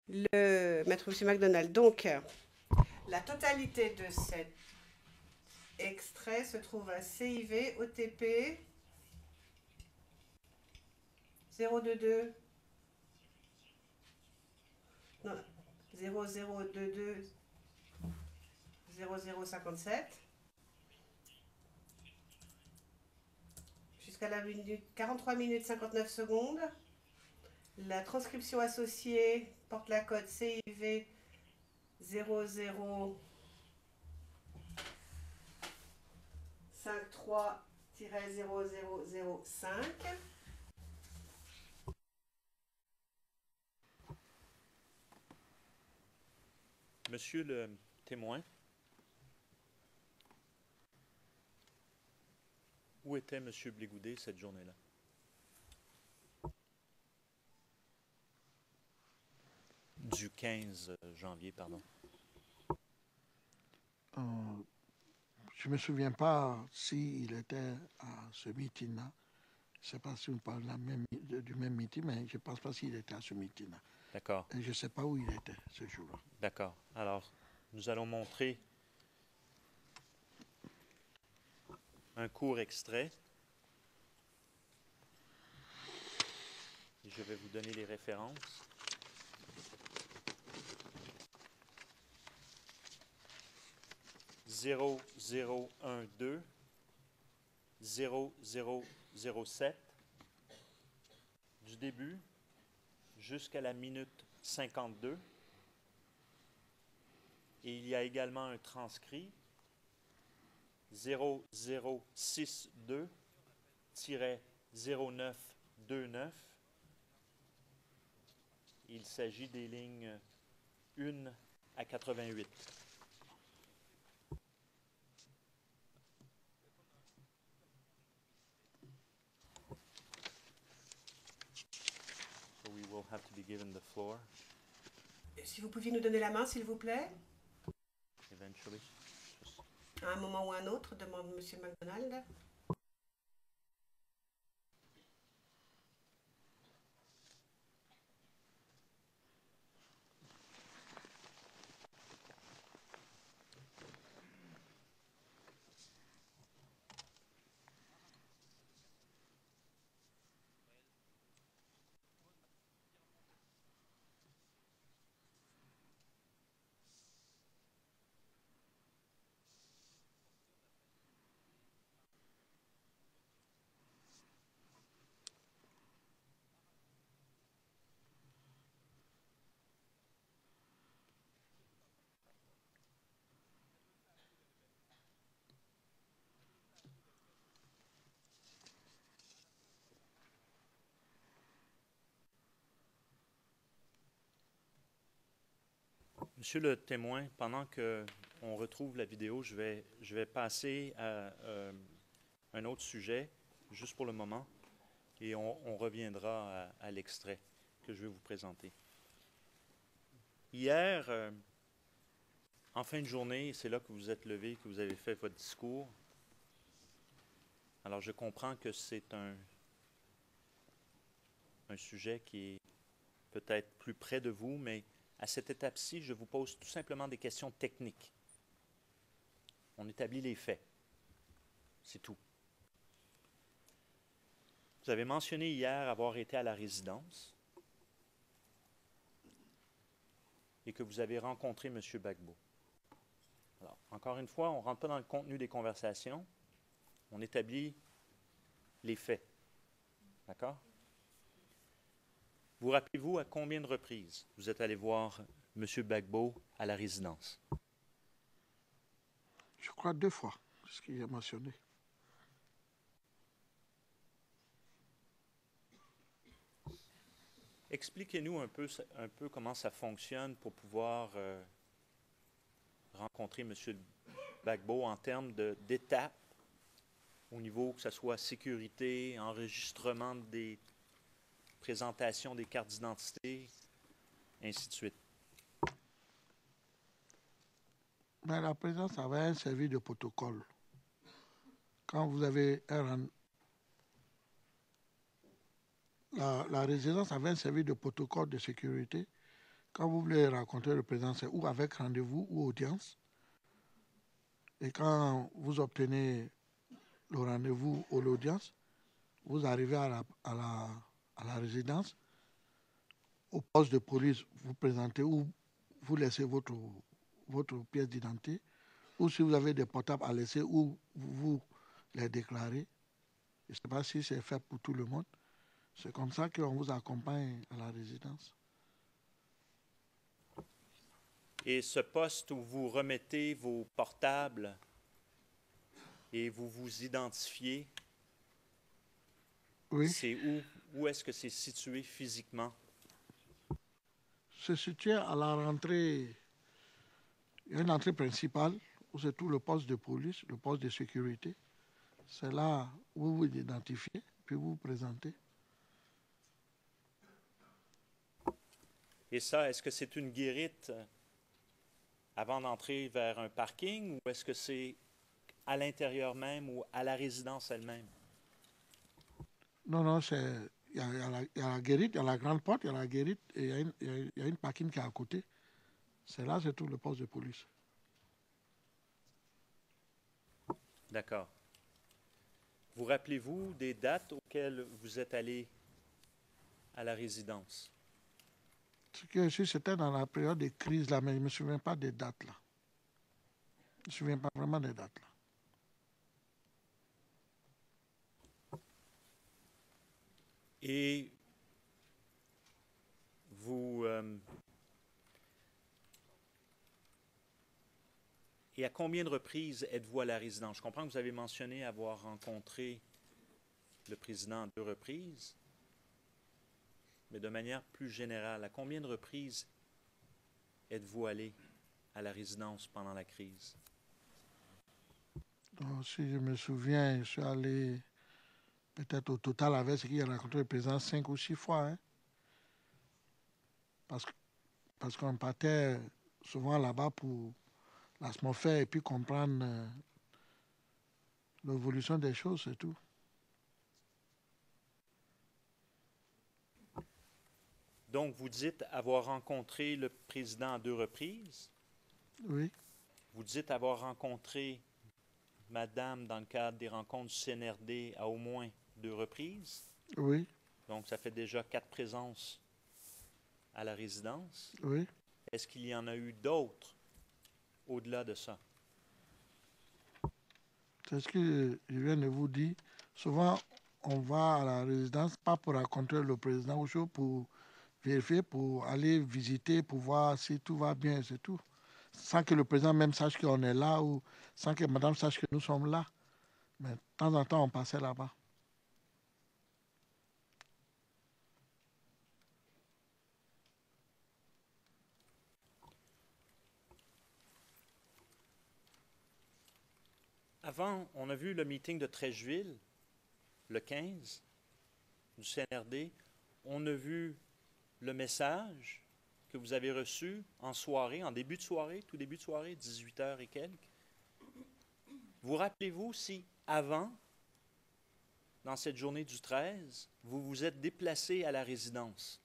Maître Monsieur McDonald. Donc, la totalité de cet extrait se trouve à CIV OTP 022 non, 0022 0057 jusqu'à la minute 43 minutes 59 secondes. La transcription associée porte la code CIV 0053-0005. Monsieur le témoin, où était Monsieur Blégoudet cette journée-là? Du 15 janvier, pardon. Je ne me souviens pas s'il était à ce meeting-là. Je ne sais pas si on parle du même meeting, mais je ne pense pas s'il était à ce meeting-là. D'accord. Et je ne sais pas où il était ce jour-là. D'accord. Alors, nous allons montrer un court extrait. Et je vais vous donner les références. « 0012 0007 du début jusqu'à la minute 52. Et il y a également un transcrit 0062-0929. Il s'agit des lignes 1 à 88. So we will have to be given the floor. Si vous pouviez nous donner la main, s'il vous plaît. Eventually. À un moment ou un autre, demande Monsieur McDonald. Monsieur le témoin, pendant qu'on retrouve la vidéo, je vais passer à un autre sujet, juste pour le moment, et on reviendra à l'extrait que je vais vous présenter. Hier, en fin de journée, c'est là que vous êtes levé, que vous avez fait votre discours. Alors, je comprends que c'est un sujet qui est peut-être plus près de vous, mais à cette étape-ci, je vous pose tout simplement des questions techniques. On établit les faits. C'est tout. Vous avez mentionné hier avoir été à la résidence et que vous avez rencontré M. Gbagbo. Alors, encore une fois, on ne rentre pas dans le contenu des conversations. On établit les faits. D'accord? Vous rappelez-vous à combien de reprises vous êtes allé voir M. Gbagbo à la résidence? Je crois 2 fois, ce qu'il a mentionné. Expliquez-nous un peu comment ça fonctionne pour pouvoir rencontrer M. Gbagbo en termes d'étapes au niveau que ce soit sécurité, enregistrement des présentations des cartes d'identité, ainsi de suite. Mais la présidence avait un service de protocole. Quand vous avez la résidence avait un service de protocole de sécurité. Quand vous voulez rencontrer le président, c'est ou avec rendez-vous ou audience. Et quand vous obtenez le rendez-vous ou l'audience, vous arrivez à la résidence, au poste de police, vous présentez ou vous laissez votre pièce d'identité, ou si vous avez des portables à laisser, ou vous les déclarez. Je ne sais pas si c'est fait pour tout le monde. C'est comme ça qu'on vous accompagne à la résidence. Et ce poste où vous remettez vos portables et vous vous identifiez, Oui, c'est où? Où est-ce que c'est situé physiquement? c'est situé à la rentrée. Il y a une entrée principale où c'est tout le poste de police, le poste de sécurité. C'est là où vous vous identifiez, puis vous vous présentez. Et ça, est-ce que c'est une guérite avant d'entrer vers un parking ou est-ce que c'est à l'intérieur même ou à la résidence elle-même? Non, non, il y a la guérite, il y a la grande porte, il y a la guérite et il y a une parking qui est à côté. C'est là, c'est tout le poste de police. D'accord. Vous rappelez-vous des dates auxquelles vous êtes allé à la résidence? Ce que je c'était dans la période de crise là, mais je ne me souviens pas des dates là. Je ne me souviens pas vraiment des dates là. Et vous... et à combien de reprises êtes-vous à la résidence? Je comprends que vous avez mentionné avoir rencontré le président à 2 reprises, mais de manière plus générale, à combien de reprises êtes-vous allé à la résidence pendant la crise? Donc, si je me souviens, je suis allé peut-être au total avec ce qu'il a rencontré le président 5 ou 6 fois. Hein, parce qu'on partait souvent là-bas pour l'atmosphère et puis comprendre l'évolution des choses, c'est tout. Donc, vous dites avoir rencontré le président à 2 reprises. Oui, Vous dites avoir rencontré madame dans le cadre des rencontres du CNRD à au moins 2 reprises. oui, Donc, ça fait déjà 4 présences à la résidence. oui. Est-ce qu'il y en a eu d'autres au-delà de ça? C'est ce que je viens de vous dire. Souvent, on va à la résidence, pas pour rencontrer le président ou chose, pour vérifier, pour aller visiter, pour voir si tout va bien, c'est tout. Sans que le président même sache qu'on est là ou sans que madame sache que nous sommes là. Mais de temps en temps, on passait là-bas. Avant, on a vu le meeting de Trècheville, le 15, du CNRD. On a vu le message que vous avez reçu en soirée, en début de soirée, tout début de soirée, 18h et quelques. Vous rappelez-vous si, avant, dans cette journée du 13, vous vous êtes déplacé à la résidence?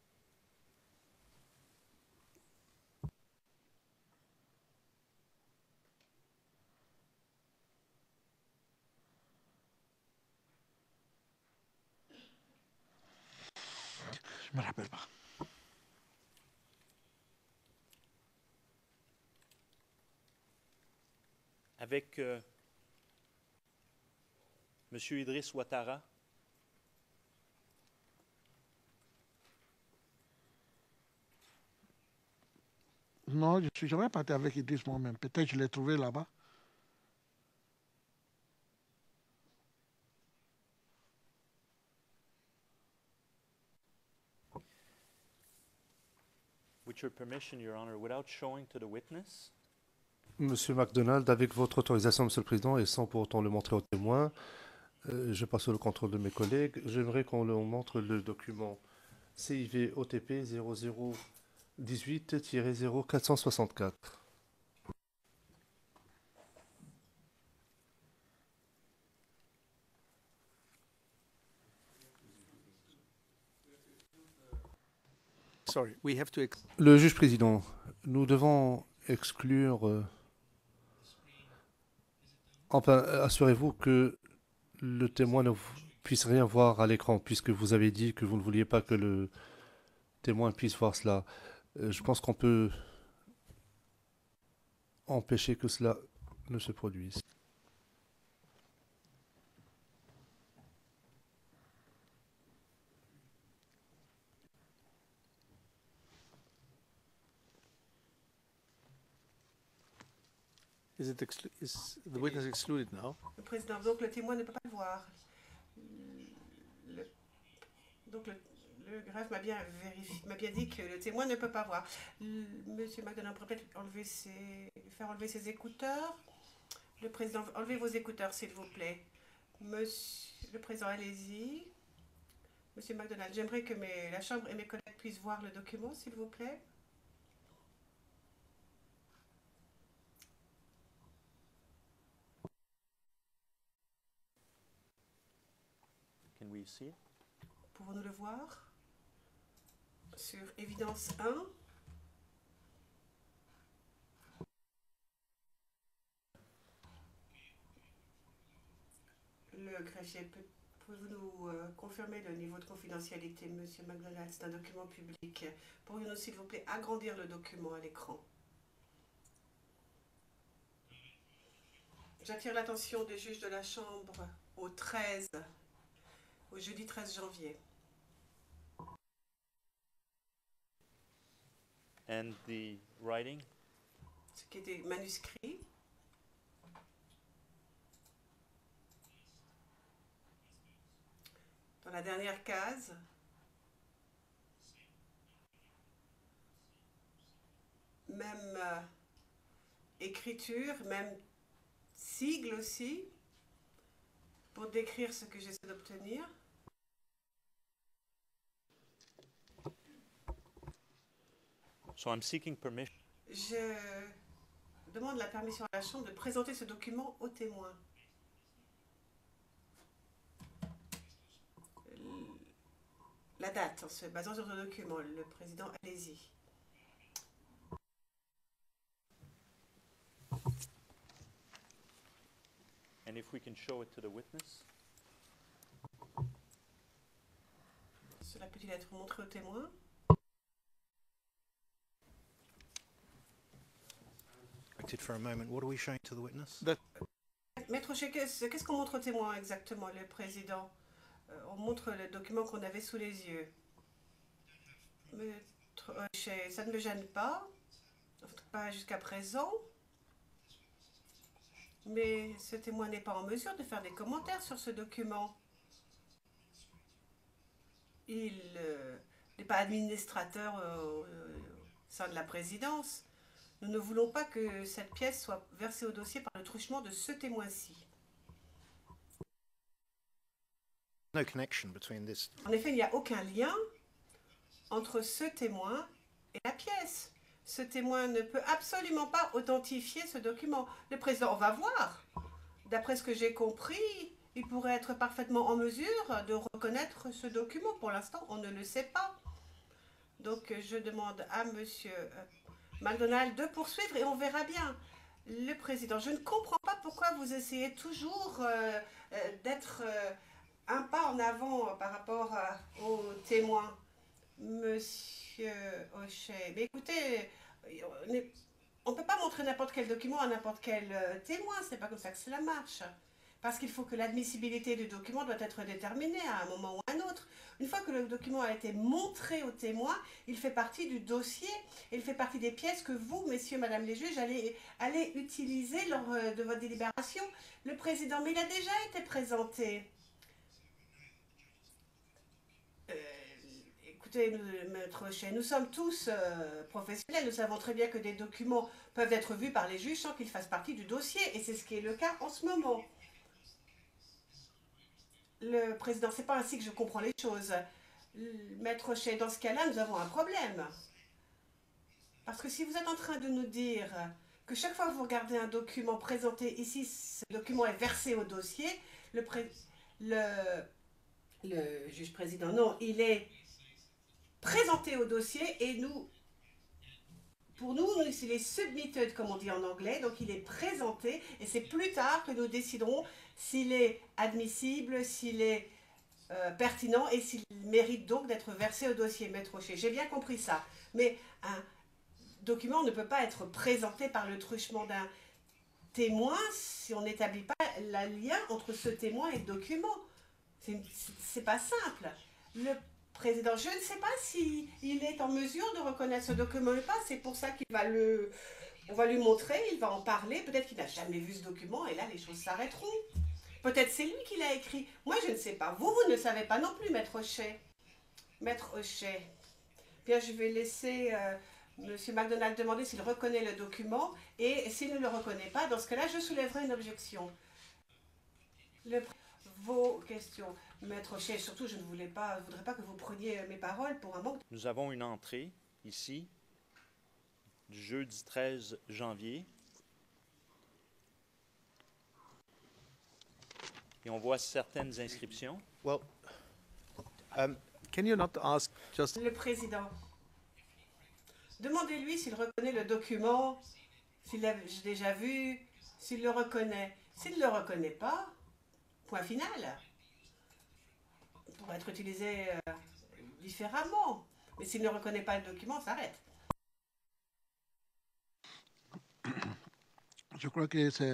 Je ne me rappelle pas. Avec M. Idriss Ouattara? Non, je ne suis jamais parti avec Idriss moi-même. Peut-être que je l'ai trouvé là-bas. With your permission, Your Honor, without showing to the witness. Monsieur MacDonald, avec votre autorisation, Monsieur le Président, et sans pour autant le montrer au témoin, je passe au contrôle de mes collègues. J'aimerais qu'on leur montre le document CIV OTP 0018-0464. Sorry, we have to. Le juge président, nous devons exclure. Enfin, assurez-vous que le témoin ne puisse rien voir à l'écran, puisque vous avez dit que vous ne vouliez pas que le témoin puisse voir cela. Je pense qu'on peut empêcher que cela ne se produise. Is the witness excluded now? Le président, donc le témoin ne peut pas le voir. Donc le greffe m'a bien dit que le témoin ne peut pas voir. Monsieur McDonald pourrait peut-être faire enlever ses écouteurs. Le président, enlevez vos écouteurs, s'il vous plaît. Monsieur le président, allez-y. Monsieur McDonald, j'aimerais que la Chambre et mes collègues puissent voir le document, s'il vous plaît. Can we see it? Pouvons-nous le voir? Sur évidence 1. Le greffier, pouvez-vous nous confirmer le niveau de confidentialité, Monsieur McDonald? C'est un document public. Pourrions-nous, s'il vous plaît, agrandir le document à l'écran? J'attire l'attention des juges de la Chambre au jeudi 13 janvier. And the writing? Ce qui était manuscrit. Dans la dernière case. Même écriture, même sigle aussi, pour décrire ce que j'essaie d'obtenir. So I'm seeking permission. Je demande la permission à la Chambre de présenter ce document aux témoins. La date, en se basant sur le document. Le président, allez-y. And if we can show it to the witness? Cela peut-il être montré aux témoins? For a moment, what are we showing to the witness? Maître Rocher, qu'est-ce qu'on montre aux témoins exactement, le président? On montre le document qu'on avait sous les yeux. Maître Rocher, ça ne me gêne pas jusqu'à présent. Mais ce témoin n'est pas en mesure de faire des commentaires sur ce document. Il n'est pas administrateur au sein de la présidence. Nous ne voulons pas que cette pièce soit versée au dossier par le truchement de ce témoin-ci. No connection between this. En effet, il n'y a aucun lien entre ce témoin et la pièce. Ce témoin ne peut absolument pas authentifier ce document. Le président, on va voir. D'après ce que j'ai compris, il pourrait être parfaitement en mesure de reconnaître ce document. Pour l'instant, on ne le sait pas. Donc, je demande à monsieur McDonald de poursuivre et on verra bien. Le président, je ne comprends pas pourquoi vous essayez toujours d'être un pas en avant par rapport aux témoins. Monsieur O'Shea, mais écoutez, on ne peut pas montrer n'importe quel document à n'importe quel témoin, c'est pas comme ça que cela marche. Parce qu'il faut que l'admissibilité du document doit être déterminée à un moment ou à un autre. Une fois que le document a été montré aux témoins, il fait partie du dossier, il fait partie des pièces que vous, messieurs, madame les juges, allez utiliser lors de votre délibération. Le président, mais il a déjà été présenté. Écoutez, maître O'Shea, nous sommes tous professionnels, nous savons très bien que des documents peuvent être vus par les juges sans qu'ils fassent partie du dossier, et c'est ce qui est le cas en ce moment. Le président, c'est pas ainsi que je comprends les choses. Maître O'Shea, dans ce cas-là, nous avons un problème. Parce que si vous êtes en train de nous dire que chaque fois que vous regardez un document présenté ici, ce document est versé au dossier, le juge président, non, il est présenté au dossier et nous, pour nous, il est submitted, comme on dit en anglais, donc il est présenté et c'est plus tard que nous déciderons s'il est admissible, s'il est pertinent et s'il mérite donc d'être versé au dossier, Maître Rocher. J'ai bien compris ça, mais un document ne peut pas être présenté par le truchement d'un témoin si on n'établit pas le lien entre ce témoin et le document. C'est pas simple. Le président, je ne sais pas s'il est en mesure de reconnaître ce document ou pas, c'est pour ça on va lui montrer, il va en parler, peut-être qu'il n'a jamais vu ce document et là les choses s'arrêteront. Peut-être c'est lui qui l'a écrit. Moi, je ne sais pas. Vous ne le savez pas non plus, Maître Hochet. Maître Hochet. Bien, je vais laisser M. McDonald demander s'il reconnaît le document. Et s'il ne le reconnaît pas, dans ce cas-là, je soulèverai une objection. Vos questions, Maître Hochet. Surtout, je ne voudrais pas que vous preniez mes paroles pour un manque. Nous avons une entrée ici du jeudi 13 janvier. Et on voit certaines inscriptions. Well, can you not ask just... Le président, demandez-lui s'il reconnaît le document, s'il l'a déjà vu, s'il le reconnaît. S'il ne le reconnaît pas, point final. Il pourrait être utilisé différemment. Mais s'il ne reconnaît pas le document, ça s'arrête. Je crois que c'est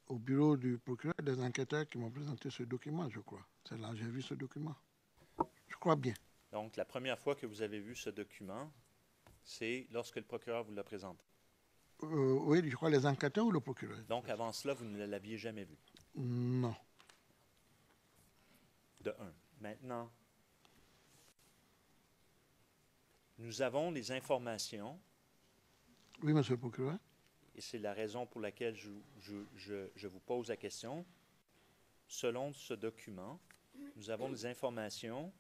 au bureau du procureur des enquêteurs qui m'ont présenté ce document, je crois. C'est là que j'ai vu ce document. Je crois bien. Donc, la première fois que vous avez vu ce document, c'est lorsque le procureur vous l'a présenté. Oui, je crois les enquêteurs ou le procureur. Donc, avant cela, vous ne l'aviez jamais vu. Non. De un. Maintenant, nous avons les informations. Oui, monsieur le procureur. Et c'est la raison pour laquelle je vous pose la question. Selon ce document, nous avons des informations.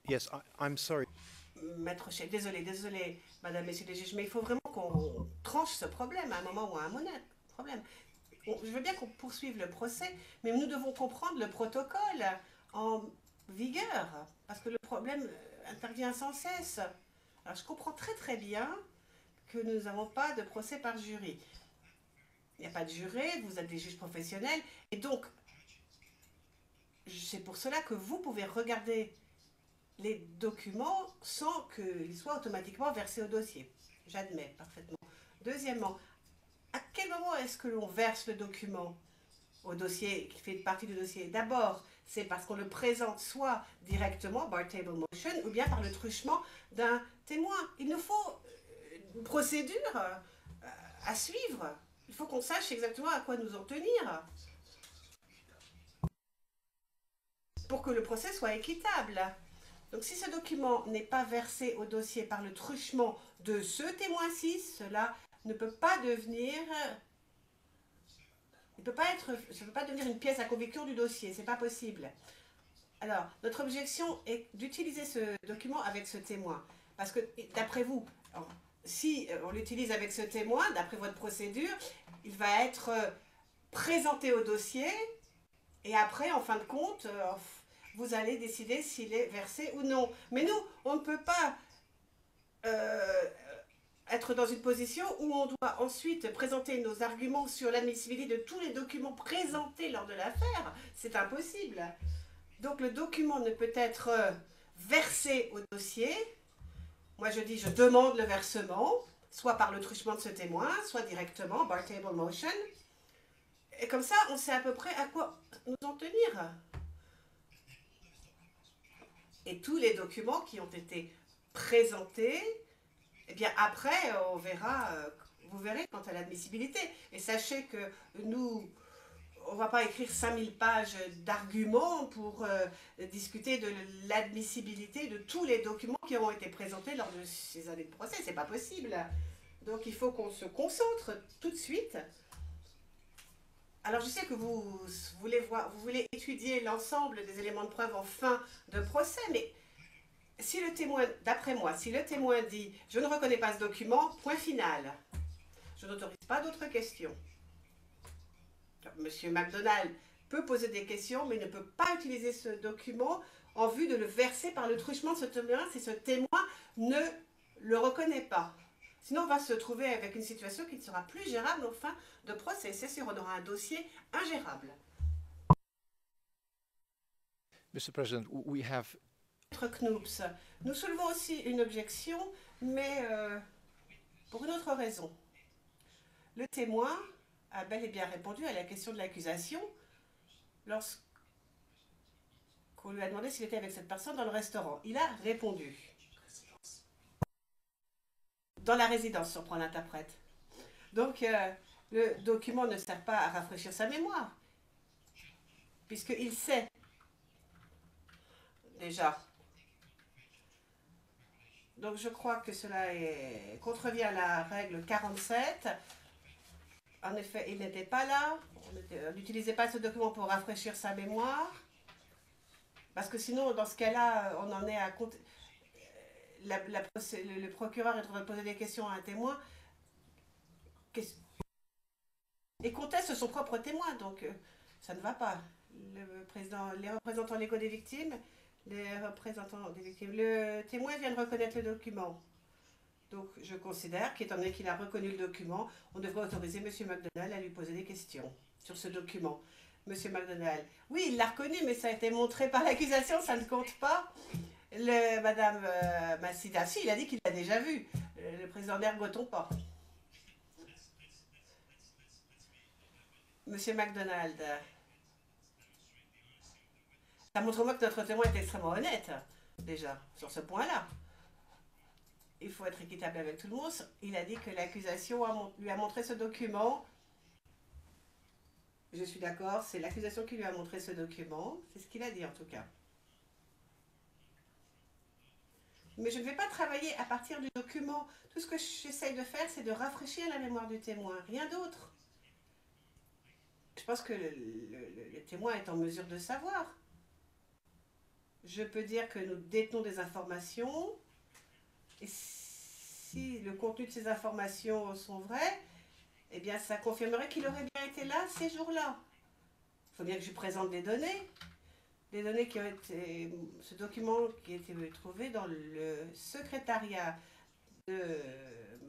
Yes, I'm sorry. Maître Chef, désolé, madame, messieurs les juges, mais il faut vraiment qu'on tranche ce problème à un moment ou à un autre. Problème. Je veux bien qu'on poursuive le procès, mais nous devons comprendre le protocole en vigueur, parce que le problème intervient sans cesse. Alors je comprends très bien que nous n'avons pas de procès par jury. Il n'y a pas de juré, vous êtes des juges professionnels, et donc, c'est pour cela que vous pouvez regarder les documents sans qu'ils soient automatiquement versés au dossier. J'admets parfaitement. Deuxièmement, à quel moment est-ce que l'on verse le document au dossier, qui fait partie du dossier? D'abord, c'est parce qu'on le présente soit directement, bar table motion, ou bien par le truchement d'un témoin. Il nous faut une procédure à suivre. Il faut qu'on sache exactement à quoi nous en tenir pour que le procès soit équitable. Donc si ce document n'est pas versé au dossier par le truchement de ce témoin-ci, cela ne peut pas devenir... ça ne peut pas devenir une pièce à conviction du dossier, c'est pas possible. Alors, notre objection est d'utiliser ce document avec ce témoin. Parce que, d'après vous, si on l'utilise avec ce témoin, d'après votre procédure, il va être présenté au dossier et après, en fin de compte, vous allez décider s'il est versé ou non. Mais nous, on ne peut pas être dans une position où on doit ensuite présenter nos arguments sur l'admissibilité de tous les documents présentés lors de l'affaire. C'est impossible. Donc le document ne peut être versé au dossier. Moi je dis je demande le versement, soit par le truchement de ce témoin, soit directement, bar table motion. Et comme ça, on sait à peu près à quoi nous en tenir. Et tous les documents qui ont été présentés, eh bien après, on verra, vous verrez quant à l'admissibilité. Et sachez que nous, on ne va pas écrire 5000 pages d'arguments pour discuter de l'admissibilité de tous les documents qui ont été présentés lors de ces années de procès. C'est pas possible. Donc il faut qu'on se concentre tout de suite. Alors je sais que vous voulez étudier l'ensemble des éléments de preuve en fin de procès, mais si le témoin, d'après moi, si le témoin dit « je ne reconnais pas ce document », point final. Je n'autorise pas d'autres questions. Monsieur McDonald peut poser des questions, mais ne peut pas utiliser ce document en vue de le verser par le truchement de ce témoin si ce témoin ne le reconnaît pas. Sinon, on va se trouver avec une situation qui ne sera plus gérable en fin de procès. C'est sûr, on aura un dossier ingérable. Mr. President, we have... Maître Knoops, nous soulevons aussi une objection, mais pour une autre raison. Le témoin a bel et bien répondu à la question de l'accusation lorsqu'on lui a demandé s'il était avec cette personne dans le restaurant. Il a répondu. Dans la résidence, surprend l'interprète. Donc, le document ne sert pas à rafraîchir sa mémoire, puisqu'il sait déjà. Donc, je crois que cela contrevient à la règle 47. En effet, il n'était pas là. On n'utilisait pas ce document pour rafraîchir sa mémoire. Parce que sinon, dans ce cas-là, on en est à compter. Le procureur est en train de poser des questions à un témoin et conteste son propre témoin. Donc, ça ne va pas. Les représentants légaux des victimes, le témoin vient de reconnaître le document. Donc, je considère qu'étant donné qu'il a reconnu le document, on devrait autoriser M. McDonald à lui poser des questions sur ce document. M. McDonald, oui, il l'a reconnu, mais ça a été montré par l'accusation, ça ne compte pas. Madame Massida, si, il a dit qu'il l'a déjà vu. Le président n'ergoton pas. Monsieur McDonald, ça montre au moins que notre témoin est extrêmement honnête, déjà, sur ce point-là. Il faut être équitable avec tout le monde. Il a dit que l'accusation lui a montré ce document. Je suis d'accord, c'est l'accusation qui lui a montré ce document. C'est ce qu'il a dit en tout cas. Mais je ne vais pas travailler à partir du document. Tout ce que j'essaye de faire, c'est de rafraîchir la mémoire du témoin. Rien d'autre. Je pense que le témoin est en mesure de savoir. Je peux dire que nous détenons des informations. Et si le contenu de ces informations sont vrais, eh bien, ça confirmerait qu'il aurait bien été là ces jours-là. Il faut bien que je présente des données. Des données qui ont été, ce document qui a été trouvé dans le secrétariat de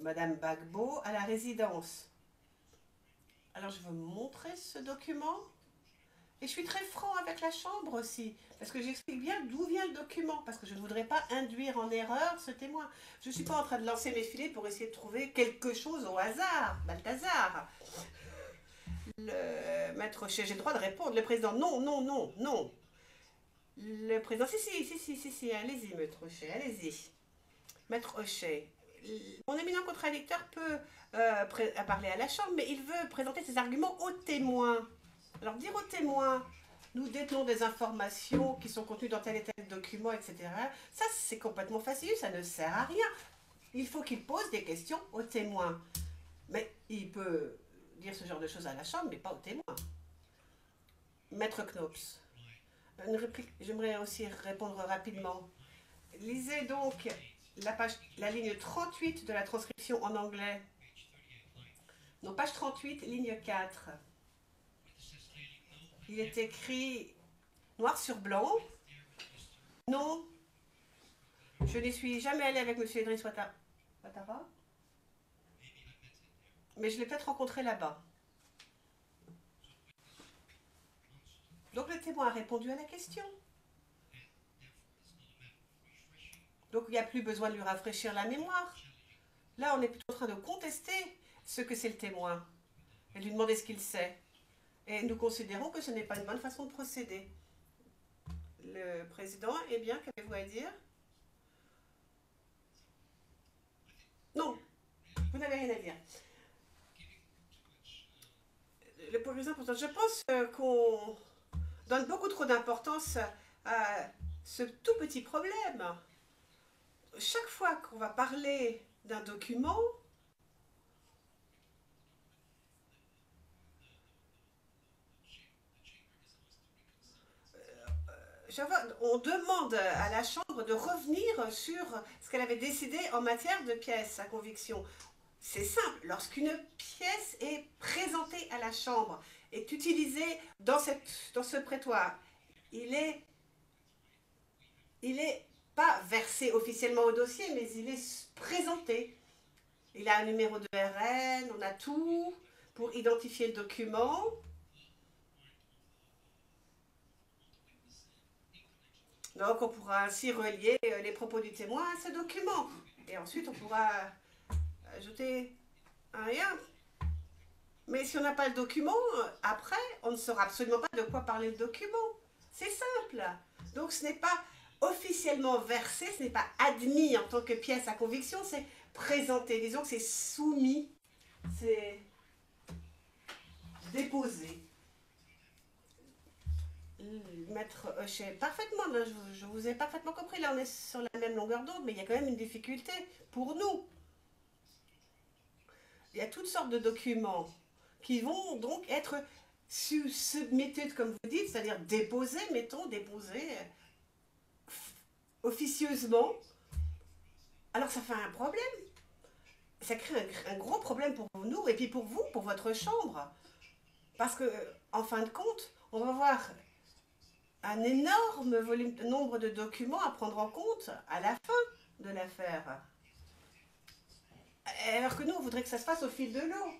Madame Gbagbo à la résidence. Alors je veux montrer ce document et je suis très franc avec la Chambre aussi, parce que j'explique bien d'où vient le document, parce que je ne voudrais pas induire en erreur ce témoin. Je ne suis pas en train de lancer mes filets pour essayer de trouver quelque chose au hasard, Balthazar. Le maître Rocher, j'ai le droit de répondre. Le président, non, non, non, non. Le président, si, allez-y, maître Rocher, allez-y. Maître Rocher, mon éminent contradicteur peut parler à la Chambre, mais il veut présenter ses arguments aux témoins. Alors, dire aux témoins, nous détenons des informations qui sont contenues dans tel et tel document, etc., ça, c'est complètement facile, ça ne sert à rien. Il faut qu'il pose des questions aux témoins. Mais il peut dire ce genre de choses à la Chambre, mais pas aux témoins. Maître Knoops. Une réplique, j'aimerais aussi répondre rapidement. Lisez donc la ligne 38 de la transcription en anglais. Non, page 38, ligne 4. Il est écrit noir sur blanc. Non, je n'y suis jamais allée avec M. Idriss Ouattara. Mais je l'ai peut-être rencontré là-bas. Donc le témoin a répondu à la question. Donc il n'y a plus besoin de lui rafraîchir la mémoire. Là, on est plutôt en train de contester ce que c'est le témoin et lui demander ce qu'il sait. Et nous considérons que ce n'est pas une bonne façon de procéder. Le président, eh bien, qu'avez-vous à dire? Non, vous n'avez rien à dire. Le président, je pense qu'on donne beaucoup trop d'importance à ce tout petit problème. Chaque fois qu'on va parler d'un document, on demande à la Chambre de revenir sur ce qu'elle avait décidé en matière de pièces à conviction. C'est simple, lorsqu'une pièce est présentée à la Chambre, est utilisée dans ce prétoire, il est il n'est pas versé officiellement au dossier, mais il est présenté. Il a un numéro de RN, on a tout pour identifier le document. Donc on pourra ainsi relier les propos du témoin à ce document. Et ensuite on pourra ajouter un lien. Mais si on n'a pas le document, après, on ne saura absolument pas de quoi parler le document. C'est simple. Donc ce n'est pas officiellement versé, ce n'est pas admis en tant que pièce à conviction, c'est présenté. Disons que c'est soumis, c'est déposé. Maître Hochet, parfaitement, là, je vous ai parfaitement compris. Là, on est sur la même longueur d'onde, mais il y a quand même une difficulté pour nous. Il y a toutes sortes de documents qui vont donc être submitted, comme vous dites, c'est-à-dire déposés, mettons, déposés officieusement. Alors ça fait un problème. Ça crée un gros problème pour nous et puis pour vous, pour votre chambre. Parce que, en fin de compte, on va voir un énorme nombre de documents à prendre en compte à la fin de l'affaire. Alors que nous, on voudrait que ça se fasse au fil de l'eau.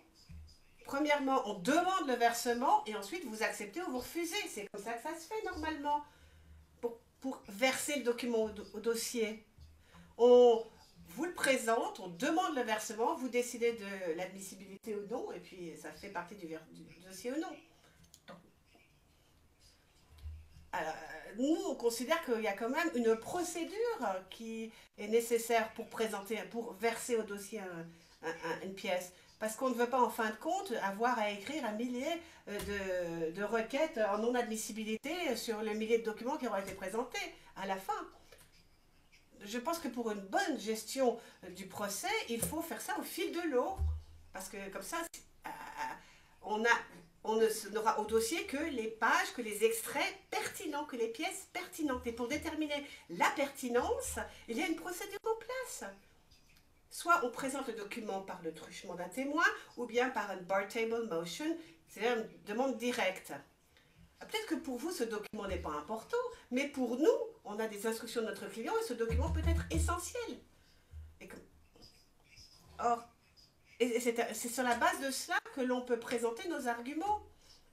Premièrement, on demande le versement et ensuite vous acceptez ou vous refusez. C'est comme ça que ça se fait normalement. Pour verser le document au dossier, on vous le présente, on demande le versement, vous décidez de l'admissibilité ou non, et puis ça fait partie du dossier ou non. Alors, nous, on considère qu'il y a quand même une procédure qui est nécessaire pour verser au dossier une pièce. Parce qu'on ne veut pas, en fin de compte, avoir à écrire un millier de requêtes en non-admissibilité sur le millier de documents qui auront été présentés à la fin. Je pense que pour une bonne gestion du procès, il faut faire ça au fil de l'eau. Parce que comme ça, on n'aura au dossier que les pages, que les extraits pertinents, que les pièces pertinentes. Et pour déterminer la pertinence, il y a une procédure en place. Soit on présente le document par le truchement d'un témoin, ou bien par une bar table motion, c'est-à-dire une demande directe. Peut-être que pour vous, ce document n'est pas important, mais pour nous, on a des instructions de notre client et ce document peut être essentiel. C'est sur la base de cela que l'on peut présenter nos arguments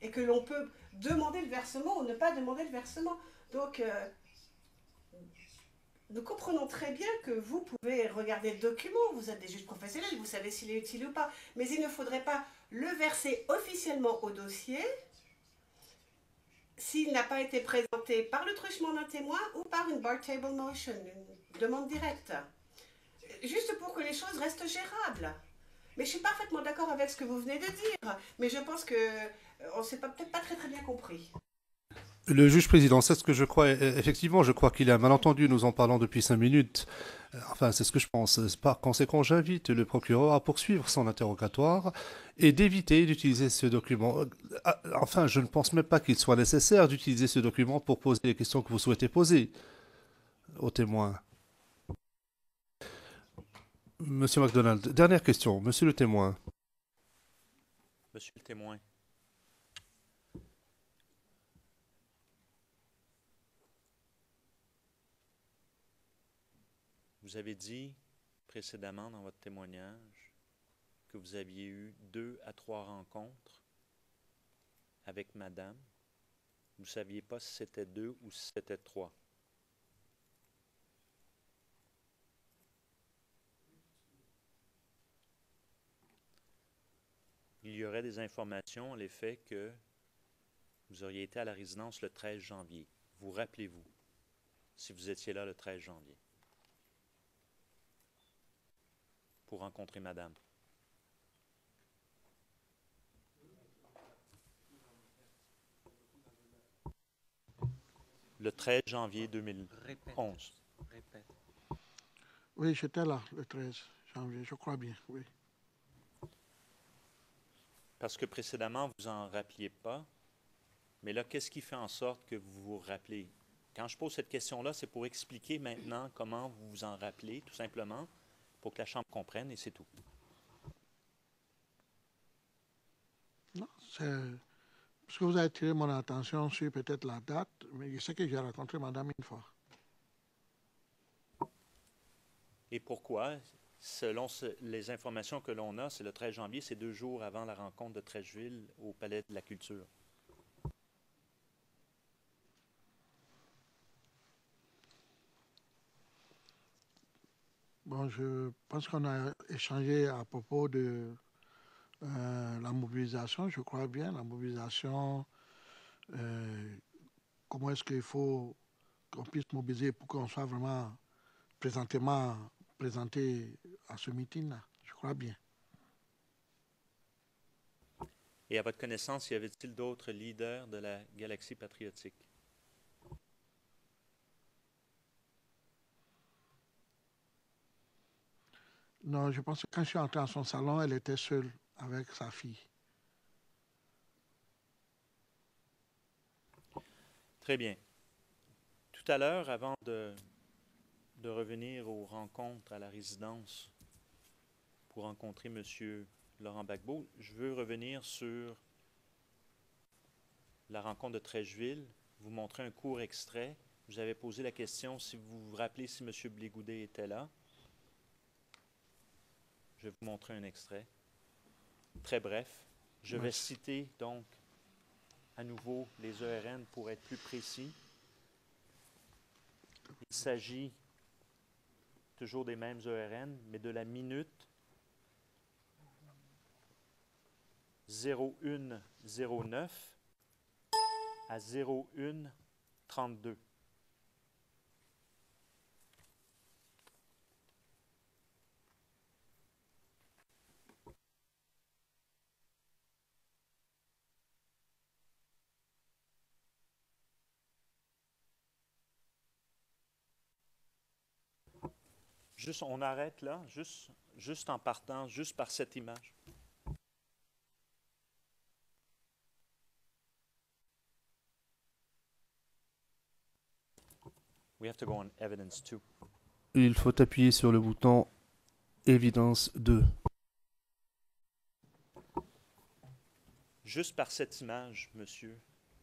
et que l'on peut demander le versement ou ne pas demander le versement. Donc, nous comprenons très bien que vous pouvez regarder le document, vous êtes des juges professionnels, vous savez s'il est utile ou pas, mais il ne faudrait pas le verser officiellement au dossier s'il n'a pas été présenté par le truchement d'un témoin ou par une bar table motion, une demande directe. Juste pour que les choses restent gérables. Mais je suis parfaitement d'accord avec ce que vous venez de dire, mais je pense qu'on ne s'est peut-être pas très bien compris. Le juge président, c'est ce que je crois. Effectivement, je crois qu'il a malentendu, nous en parlons depuis 5 minutes. Enfin, c'est ce que je pense. Par conséquent, j'invite le procureur à poursuivre son interrogatoire et d'éviter d'utiliser ce document. Enfin, je ne pense même pas qu'il soit nécessaire d'utiliser ce document pour poser les questions que vous souhaitez poser aux témoins. Monsieur MacDonald, dernière question. Monsieur le témoin. Monsieur le témoin. Vous avez dit précédemment dans votre témoignage que vous aviez eu 2 à 3 rencontres avec madame. Vous ne saviez pas si c'était 2 ou si c'était 3. Il y aurait des informations à l'effet que vous auriez été à la résidence le 13 janvier. Vous rappelez-vous si vous étiez là le 13 janvier pour rencontrer madame? Le 13 janvier 2011. Répète. Oui, j'étais là le 13 janvier, je crois bien, oui. Parce que précédemment, vous n'en rappeliez pas. Mais là, qu'est-ce qui fait en sorte que vous vous rappelez? Quand je pose cette question-là, c'est pour expliquer maintenant comment vous vous en rappelez, tout simplement, pour que la Chambre comprenne, et c'est tout. Non, c'est parce que vous avez attiré mon attention sur peut-être la date, mais je sais que j'ai rencontré madame une fois. Et pourquoi? Selon les informations que l'on a, c'est le 13 janvier, c'est 2 jours avant la rencontre de Trècheville au Palais de la Culture. Bon, je pense qu'on a échangé à propos de la mobilisation, je crois bien, la mobilisation, comment est-ce qu'il faut qu'on puisse mobiliser pour qu'on soit vraiment présentement présenté à ce meeting-là, je crois bien. Et à votre connaissance, y avait-il d'autres leaders de la Galaxie patriotique? Non, je pense que quand je suis entré dans son salon, elle était seule avec sa fille. Très bien. Tout à l'heure, avant de revenir aux rencontres à la résidence pour rencontrer M. Laurent Gbagbo, je veux revenir sur la rencontre de Trècheville, vous montrer un court extrait. Vous avez posé la question si vous vous rappelez si M. Blégoudet était là. Je vais vous montrer un extrait. Très bref. Je vais citer donc à nouveau les ERN pour être plus précis. Il s'agit toujours des mêmes ERN, mais de la minute 0109 à 0132. Juste, on arrête là, juste en partant, juste par cette image. We have to go on evidence 2. Il faut appuyer sur le bouton Évidence 2. Juste par cette image, monsieur,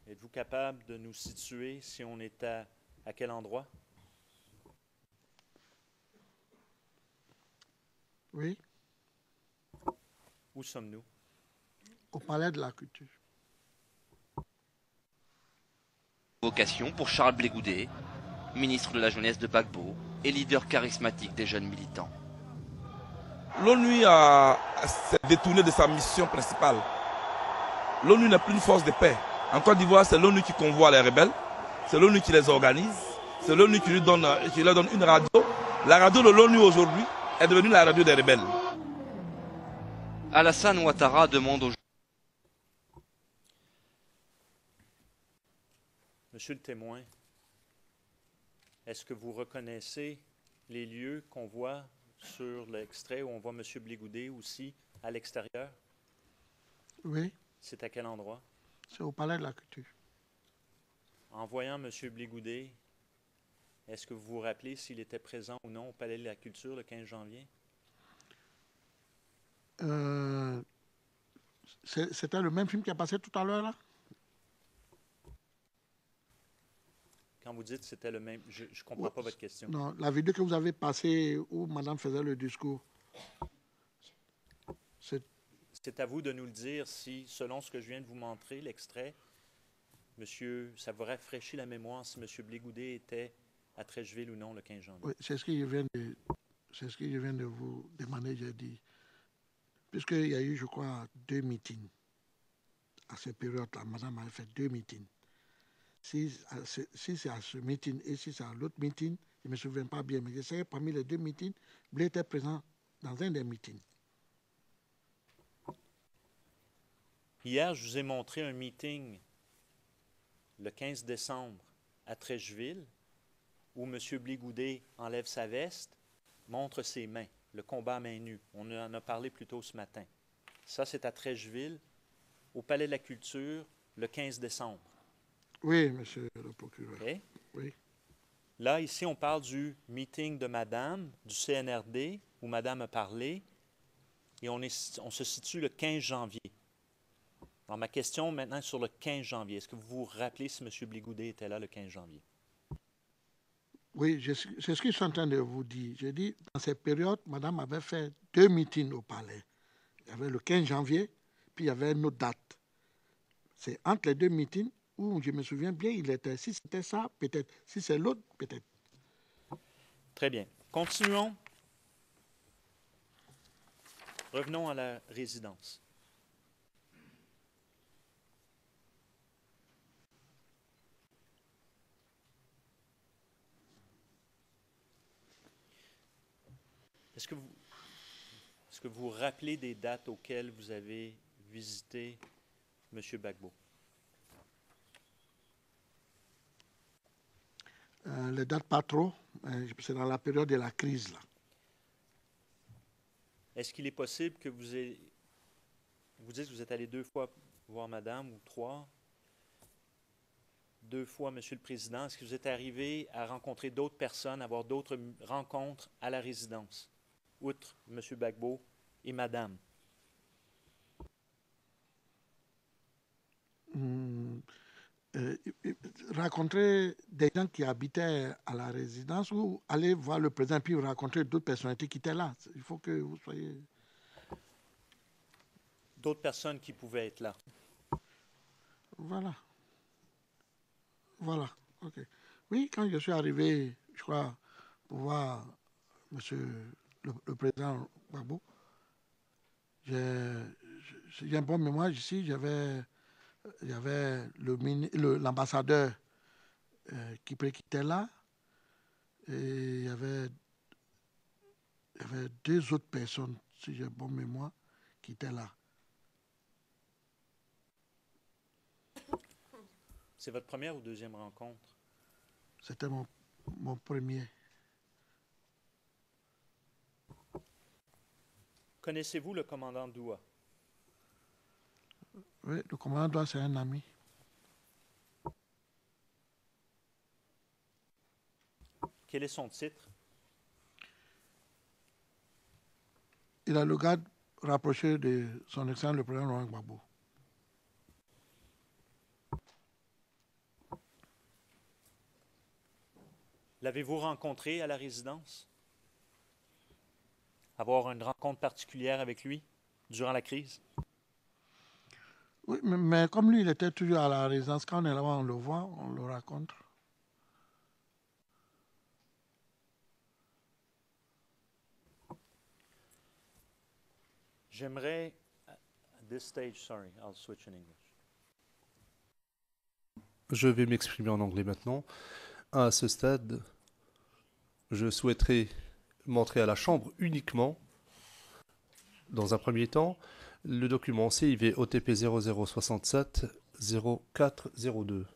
êtes-vous capable de nous situer si on est à quel endroit? Oui, Où sommes-nous? au Palais de la Culture. Vocation pour Charles Blégoudet, ministre de la Jeunesse de Gbagbo et leader charismatique des jeunes militants. L'ONU s'est détourné de sa mission principale. L'ONU n'est plus une force de paix. En Côte d'Ivoire, c'est l'ONU qui convoie les rebelles, c'est l'ONU qui les organise, c'est l'ONU qui leur donne une radio. La radio de l'ONU aujourd'hui est devenue la radio des rebelles. Alassane Ouattara demande aux Monsieur le témoin, est-ce que vous reconnaissez les lieux qu'on voit sur l'extrait où on voit M. Blégoudet aussi à l'extérieur? Oui, C'est à quel endroit? c'est au Palais de la Culture. En voyant M. Blégoudet, est-ce que vous vous rappelez s'il était présent ou non au Palais de la Culture le 15 janvier? C'était le même film qui a passé tout à l'heure là? Quand vous dites c'était le même, je ne comprends pas votre question. Non, la vidéo que vous avez passée où madame faisait le discours. C'est à vous de nous le dire si, selon ce que je viens de vous montrer, l'extrait, monsieur, ça vous rafraîchit la mémoire si M. Blégoudet était à Trècheville ou non le 15 janvier. Oui, c'est ce que je viens de vous demander, j'ai dit. Puisqu'il y a eu, je crois, 2 meetings. À cette période-là, madame avait fait 2 meetings. Si c'est à ce meeting et si c'est à l'autre meeting, je ne me souviens pas bien, mais je sais que parmi les 2 meetings, Blé était présent dans un des meetings. Hier, je vous ai montré un meeting le 15 décembre à Trècheville où M. Blégoudet enlève sa veste, montre ses mains, le combat à main nue. On en a parlé plus tôt ce matin. Ça, c'est à Trècheville, au Palais de la Culture, le 15 décembre. Oui, monsieur le procureur. Okay? Oui. Là, ici, on parle du meeting de madame, du CNRD, où madame a parlé, et on se situe le 15 janvier. Alors, ma question maintenant sur le 15 janvier. Est-ce que vous vous rappelez si M. Blégoudet était là le 15 janvier? Oui, c'est ce que je suis en train de vous dire. Je dis, dans cette période, madame avait fait 2 meetings au palais. Il y avait le 15 janvier, puis il y avait une autre date. C'est entre les 2 meetings où je me souviens bien, il était. Si c'était ça, peut-être. Si c'est l'autre, peut-être. Très bien. Continuons. Revenons à la résidence. Est-ce que vous vous rappelez des dates auxquelles vous avez visité M. Gbagbo? Les dates pas trop. C'est dans la période de la crise, là. Est-ce qu'il est possible que vous dites que vous êtes allé 2 fois voir madame ou 3, 2 fois monsieur le président. Est-ce que vous êtes arrivé à rencontrer d'autres personnes, avoir d'autres rencontres à la résidence, outre monsieur Gbagbo et madame? Rencontrer des gens qui habitaient à la résidence ou aller voir le président puis rencontrer d'autres personnalités qui étaient là. Il faut que vous soyez... D'autres personnes qui pouvaient être là. Voilà. Voilà. OK. Oui, quand je suis arrivé, je crois, pour voir monsieur le président Gbagbo, j'ai une bonne mémoire ici. Il y avait l'ambassadeur qui était là. Et il y avait 2 autres personnes, si j'ai bonne mémoire, qui étaient là. C'est votre première ou deuxième rencontre? C'était mon premier. Connaissez-vous le commandant Doua? Oui, le commandant Doua, c'est un ami. Quel est son titre? Il a le garde rapproché de son excellence le président Laurent Gbagbo. L'avez-vous rencontré à la résidence? Avoir une rencontre particulière avec lui durant la crise? Oui, mais comme lui, il était toujours à la résidence, quand on est là-bas, on le voit, on le rencontre. J'aimerais, at this stage, sorry, I'll switch in English. Je vais m'exprimer en anglais maintenant. À ce stade, je souhaiterais montrer à la Chambre uniquement, dans un premier temps, le document CIV OTP 0067 0402.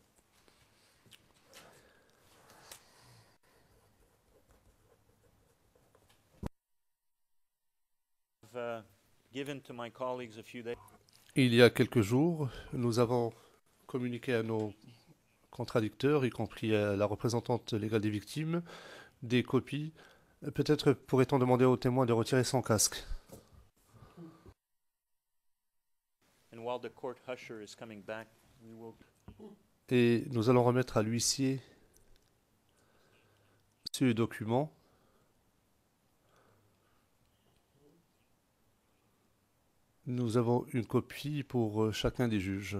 Given to my colleagues a few days. Il y a quelques jours, nous avons communiqué à nos contradicteurs, y compris à la représentante légale des victimes, des copies. Peut-être pourrait-on demander au témoin de retirer son casque. And while the court usher is coming back, we will... Et nous allons remettre à l'huissier ce document. Nous avons une copie pour chacun des juges.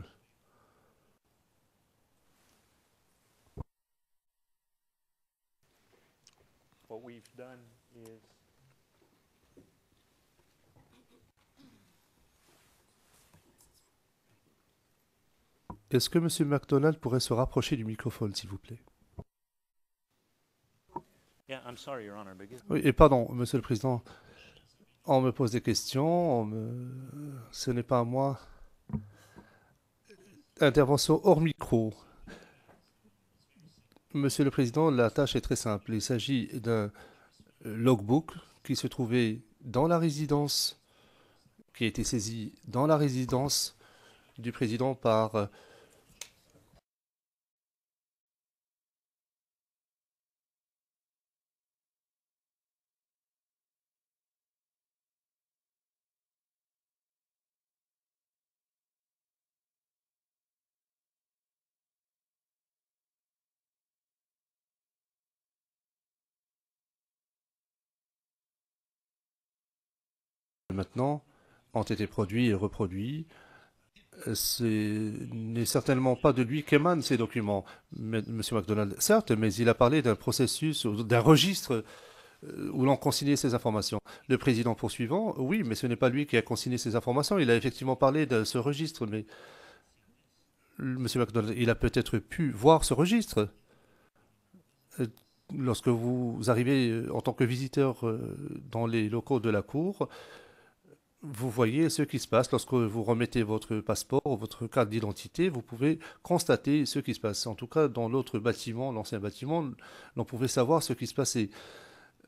What we've done is Est-ce que M. MacDonald pourrait se rapprocher du microphone, s'il vous plaît? Yeah, I'm sorry, Your Honor, but... Oui, et pardon, Monsieur le Président, on me pose des questions, ce n'est pas à moi. Intervention hors micro. Monsieur le Président, la tâche est très simple. Il s'agit d'un logbook qui se trouvait dans la résidence, qui a été saisi dans la résidence du Président par maintenant ont été produits et reproduits. Ce n'est certainement pas de lui qu'émanent ces documents, Monsieur MacDonald, certes, mais il a parlé d'un processus, d'un registre où l'on consignait ces informations. Le président poursuivant, oui, mais ce n'est pas lui qui a consigné ces informations. Il a effectivement parlé de ce registre, mais Monsieur MacDonald, il a peut-être pu voir ce registre. Lorsque vous arrivez en tant que visiteur dans les locaux de la Cour, vous voyez ce qui se passe. Lorsque vous remettez votre passeport ou votre carte d'identité, vous pouvez constater ce qui se passe. En tout cas, dans l'autre bâtiment, l'ancien bâtiment, l'on pouvait savoir ce qui se passait.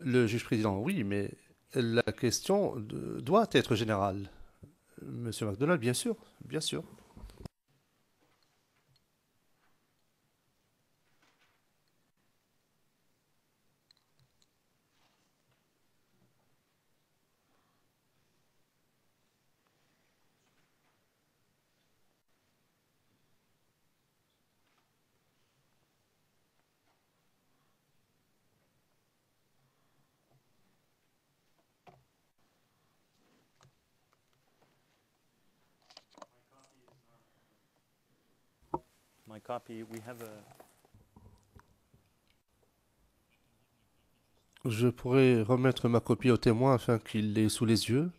Le juge président, oui, mais la question doit être générale. Monsieur MacDonald, bien sûr, bien sûr. My copy, we have a... Je pourrais remettre ma copie au témoin afin qu'il l'ait sous les yeux.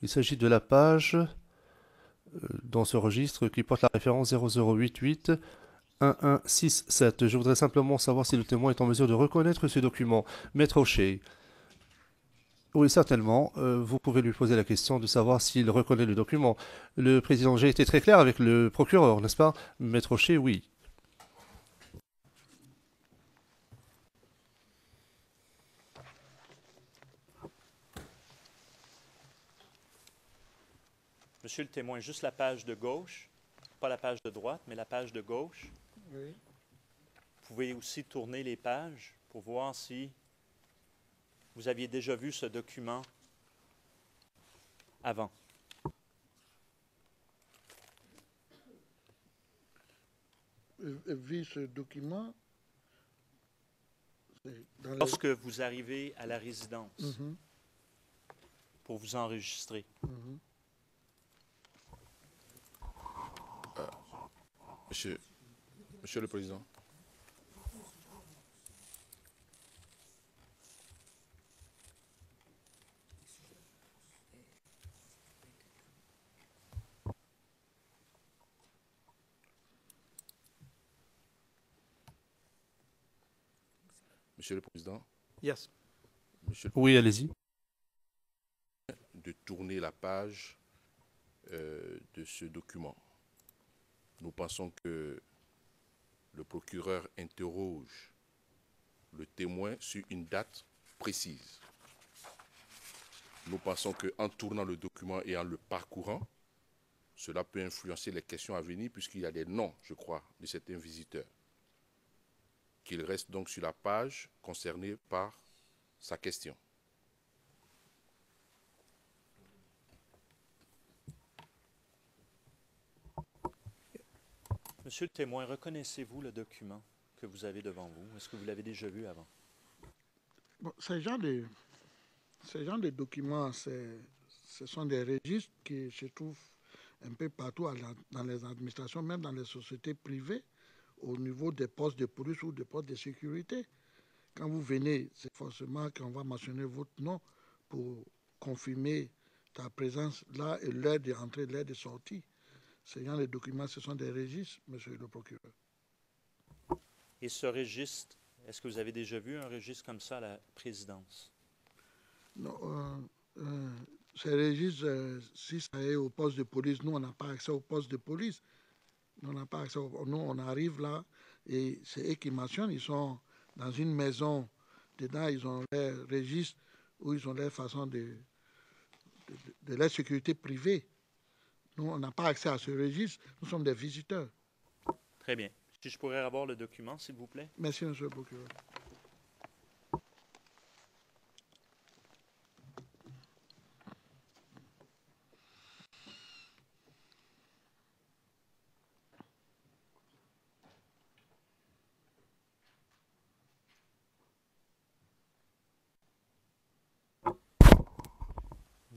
Il s'agit de la page dans ce registre qui porte la référence 0088 1167. Je voudrais simplement savoir si le témoin est en mesure de reconnaître ce document. Maître O'Shea. Oui, certainement. Vous pouvez lui poser la question de savoir s'il reconnaît le document. Le président, j'ai été très clair avec le procureur, n'est-ce pas? Maître O'Shea, oui. Monsieur le témoin, juste la page de gauche, pas la page de droite, mais la page de gauche. Oui. Vous pouvez aussi tourner les pages pour voir si vous aviez déjà vu ce document avant. Vu ce document, dans Lorsque vous arrivez à la résidence Mhm. pour vous enregistrer, Mhm. Monsieur le Président. Monsieur le Président, Yes. monsieur Oui, allez-y. de tourner la page de ce document. Nous pensons que le procureur interroge le témoin sur une date précise. Nous pensons qu'en tournant le document et en le parcourant, cela peut influencer les questions à venir puisqu'il y a des noms, je crois, de certains visiteurs. Qu'il reste donc sur la page concernée par sa question. Monsieur le témoin, reconnaissez-vous le document que vous avez devant vous? Est-ce que vous l'avez déjà vu avant? Bon, ces genres de documents, ce sont des registres qui se trouvent un peu partout dans les administrations, même dans les sociétés privées, au niveau des postes de police ou des postes de sécurité. Quand vous venez, c'est forcément qu'on va mentionner votre nom pour confirmer ta présence là et l'heure de rentrée, l'heure de sortie. Ces genres de documents, ce sont des registres, monsieur le procureur. Et ce registre, est-ce que vous avez déjà vu un registre comme ça à la présidence? Non, ces registres, si ça est au poste de police, nous, on n'a pas accès au poste de police. Nous, on n'a pas accès nous, on arrive là et c'est eux qui mentionnent. Ils sont dans une maison. Dedans, ils ont leur registre où ils ont leur façon de leur sécurité privée. Nous, on n'a pas accès à ce registre. Nous sommes des visiteurs. Très bien. Si je pourrais avoir le document, s'il vous plaît. Merci, monsieur le procureur.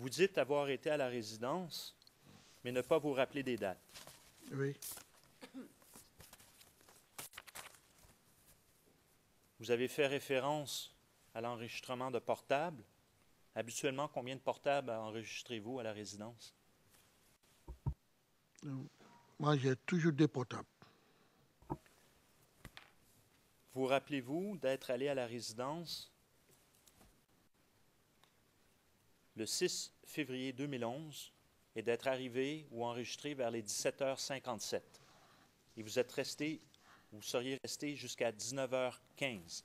Vous dites avoir été à la résidence, mais ne pas vous rappeler des dates. Oui. Vous avez fait référence à l'enregistrement de portables. Habituellement, combien de portables enregistrez-vous à la résidence? Moi, j'ai toujours des portables. Vous rappelez-vous d'être allé à la résidence le 6 février 2011 et d'être arrivé ou enregistré vers les 17h57. Et vous seriez resté jusqu'à 19h15.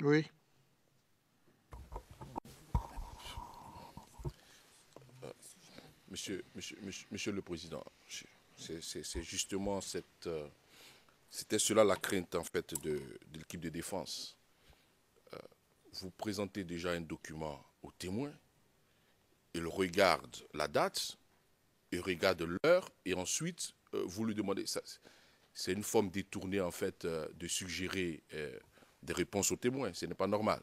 Oui. Monsieur le Président, c'est justement c'était cela la crainte en fait de l'équipe de défense. Vous présentez déjà un document au témoin, il regarde la date, il regarde l'heure et ensuite vous lui demandez, c'est une forme détournée en fait de suggérer des réponses aux témoins, ce n'est pas normal.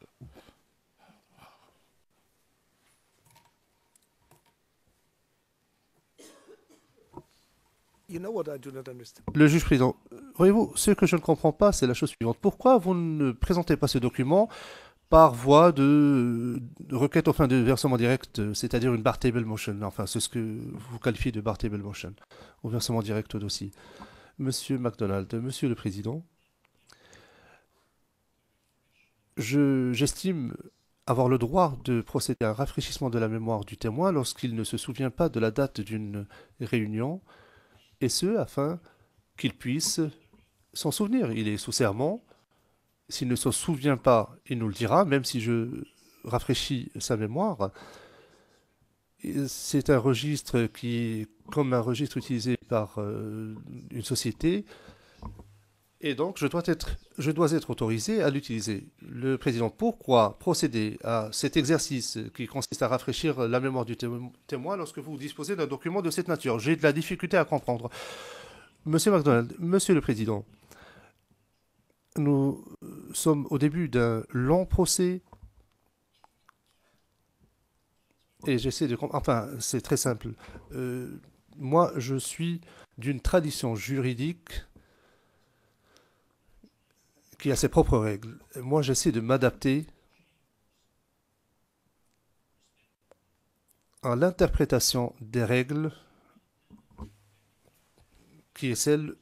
You know what I do not understand. Le juge président, voyez-vous, ce que je ne comprends pas, c'est la chose suivante. Pourquoi vous ne présentez pas ce document par voie de requête aux fins de versement direct, c'est-à-dire une bar table motion, enfin c'est ce que vous qualifiez de bar table motion, au versement direct au dossier. Monsieur MacDonald, Monsieur le Président, j'estime avoir le droit de procéder à un rafraîchissement de la mémoire du témoin lorsqu'il ne se souvient pas de la date d'une réunion, et ce, afin qu'il puisse s'en souvenir. Il est sous serment. S'il ne s'en souvient pas, il nous le dira, même si je rafraîchis sa mémoire. C'est un registre qui est comme un registre utilisé par une société. Et donc, je dois être autorisé à l'utiliser. Le Président, pourquoi procéder à cet exercice qui consiste à rafraîchir la mémoire du témoin lorsque vous disposez d'un document de cette nature? J'ai de la difficulté à comprendre. Monsieur MacDonald, Monsieur le Président, nous sommes au début d'un long procès et j'essaie de comprendre. Enfin, c'est très simple. Moi, je suis d'une tradition juridique qui a ses propres règles. Moi, j'essaie de m'adapter à l'interprétation des règles qui est celle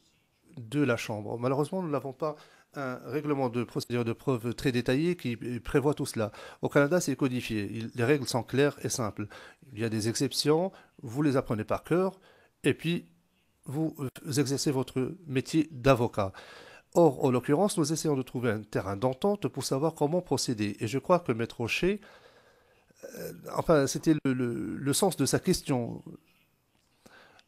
de la Chambre. Malheureusement, nous n'avons pas un règlement de procédure de preuve très détaillé qui prévoit tout cela. Au Canada, c'est codifié. Les règles sont claires et simples. Il y a des exceptions, vous les apprenez par cœur, et puis vous exercez votre métier d'avocat. Or, en l'occurrence, nous essayons de trouver un terrain d'entente pour savoir comment procéder. Et je crois que Maître Rocher, enfin, c'était le sens de sa question.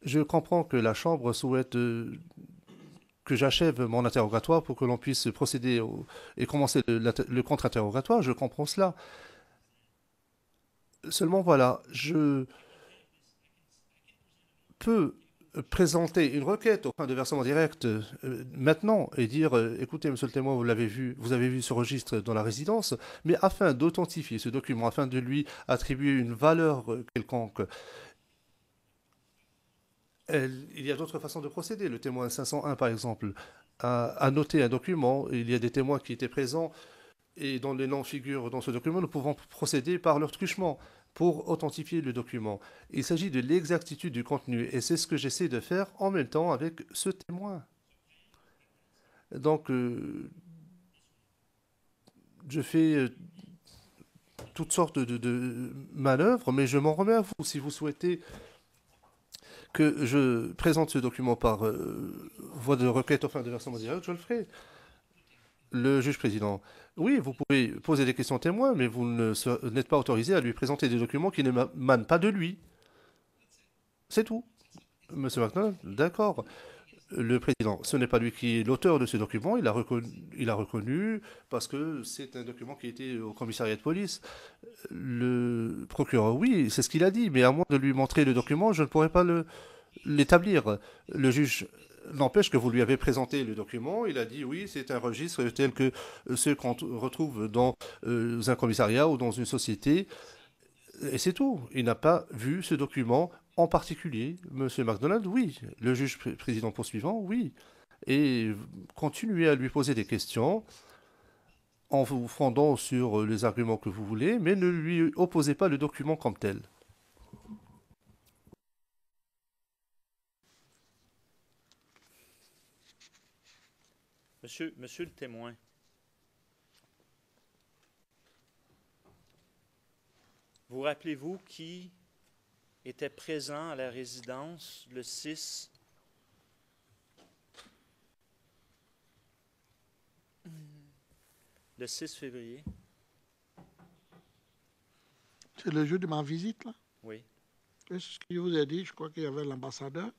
Je comprends que la Chambre souhaite que j'achève mon interrogatoire pour que l'on puisse procéder et commencer le contre-interrogatoire. Je comprends cela. Seulement, voilà, je peux présenter une requête au fin de versement direct maintenant et dire écoutez, monsieur le témoin, vous avez vu ce registre dans la résidence, mais afin d'authentifier ce document, afin de lui attribuer une valeur quelconque, il y a d'autres façons de procéder. Le témoin 501, par exemple, a noté un document. Il y a des témoins qui étaient présents et dont les noms figurent dans ce document. Nous pouvons procéder par leur truchement pour authentifier le document. Il s'agit de l'exactitude du contenu et c'est ce que j'essaie de faire en même temps avec ce témoin. Donc, je fais toutes sortes de manœuvres, mais je m'en remets à vous. Si vous souhaitez que je présente ce document par voie de requête au fin de versement direct, je le ferai. Le juge président, oui, vous pouvez poser des questions témoins, mais vous n'êtes pas autorisé à lui présenter des documents qui n'émanent pas de lui. C'est tout. Monsieur MacDonald, d'accord. Le président, ce n'est pas lui qui est l'auteur de ce document, il a reconnu parce que c'est un document qui était au commissariat de police. Le procureur, oui, c'est ce qu'il a dit, mais à moins de lui montrer le document, je ne pourrais pas l'établir. Le juge N'empêche que vous lui avez présenté le document, il a dit oui, c'est un registre tel que ceux qu'on retrouve dans un commissariat ou dans une société, et c'est tout. Il n'a pas vu ce document en particulier. Monsieur MacDonald, oui. Le juge président poursuivant, oui. Et continuez à lui poser des questions en vous fondant sur les arguments que vous voulez, mais ne lui opposez pas le document comme tel. Monsieur le témoin, vous rappelez-vous qui était présent à la résidence le 6 février? C'est le jour de ma visite, là. Oui. C'est ce que je vous ai dit. Je crois qu'il y avait l'ambassadeur,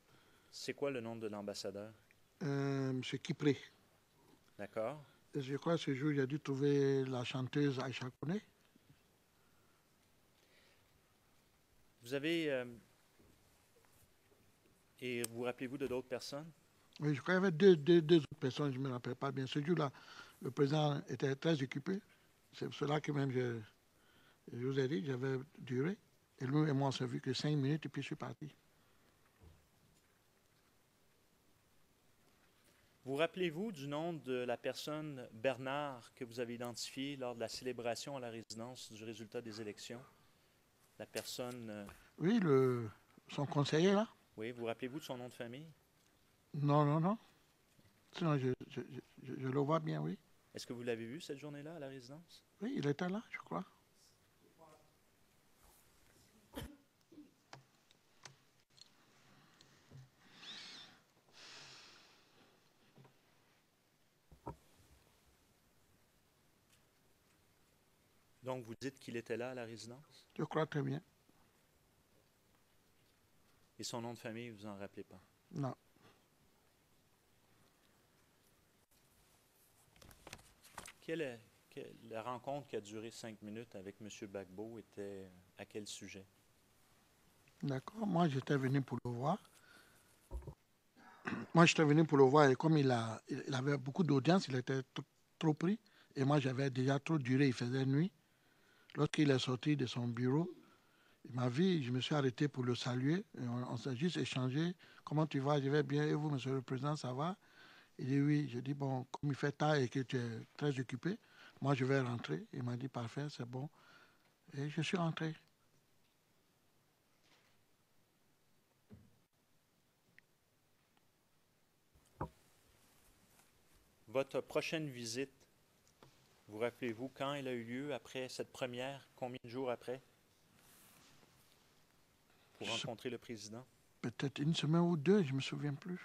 C'est quoi le nom de l'ambassadeur? M. Kipré. D'accord. Et je crois que ce jour, j'ai dû trouver la chanteuse Aïcha Kone. Vous avez... et vous rappelez-vous de d'autres personnes? Oui, je crois qu'il y avait deux autres personnes, je ne me rappelle pas bien. Ce jour-là, le président était très occupé. C'est pour cela que même je vous ai dit, j'avais duré. Et lui et moi, on s'est vu que 5 minutes et puis je suis parti. Vous rappelez-vous du nom de la personne Bernard que vous avez identifié lors de la célébration à la résidence du résultat des élections? La personne... Oui, son conseiller, là. Oui, vous rappelez-vous de son nom de famille? Non. Sinon, je le vois bien, oui. Est-ce que vous l'avez vu cette journée-là à la résidence? Oui, il était là, je crois. Donc, vous dites qu'il était là à la résidence? Je crois très bien. Et son nom de famille, vous en rappelez pas? Non. La rencontre qui a duré 5 minutes avec M. Gbagbo était à quel sujet? D'accord. Moi, j'étais venu pour le voir. Et comme il avait beaucoup d'audience, il était trop pris. Et moi, j'avais déjà trop duré, il faisait nuit. Lorsqu'il est sorti de son bureau, il m'a vu, je me suis arrêté pour le saluer. Et on s'est juste échangé. Comment tu vas? Je vais bien. Et vous, monsieur le président, ça va? Il dit oui. Je dis bon, comme il fait tard et que tu es très occupé, moi, je vais rentrer. Il m'a dit parfait, c'est bon. Et je suis rentré. Votre prochaine visite, vous rappelez-vous quand elle a eu lieu après cette première? Combien de jours après? Pour rencontrer le président? Peut-être une semaine ou deux, je ne me souviens plus.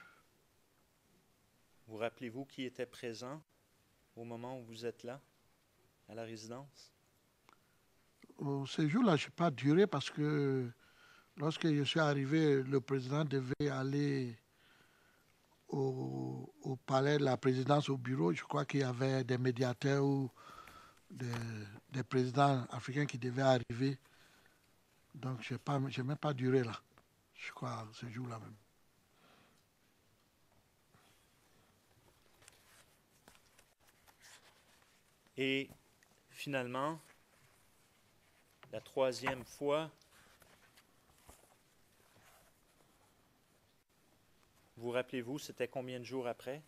Vous rappelez-vous qui était présent au moment où vous êtes là, à la résidence? Ce jour-là, je n'ai pas duré parce que lorsque je suis arrivé, le président devait aller au palais de la présidence, au bureau. Je crois qu'il y avait des médiateurs ou des présidents africains qui devaient arriver. Donc, je n'ai même pas duré là, je crois, ce jour-là même. Et finalement, la troisième fois, vous rappelez-vous, c'était combien de jours après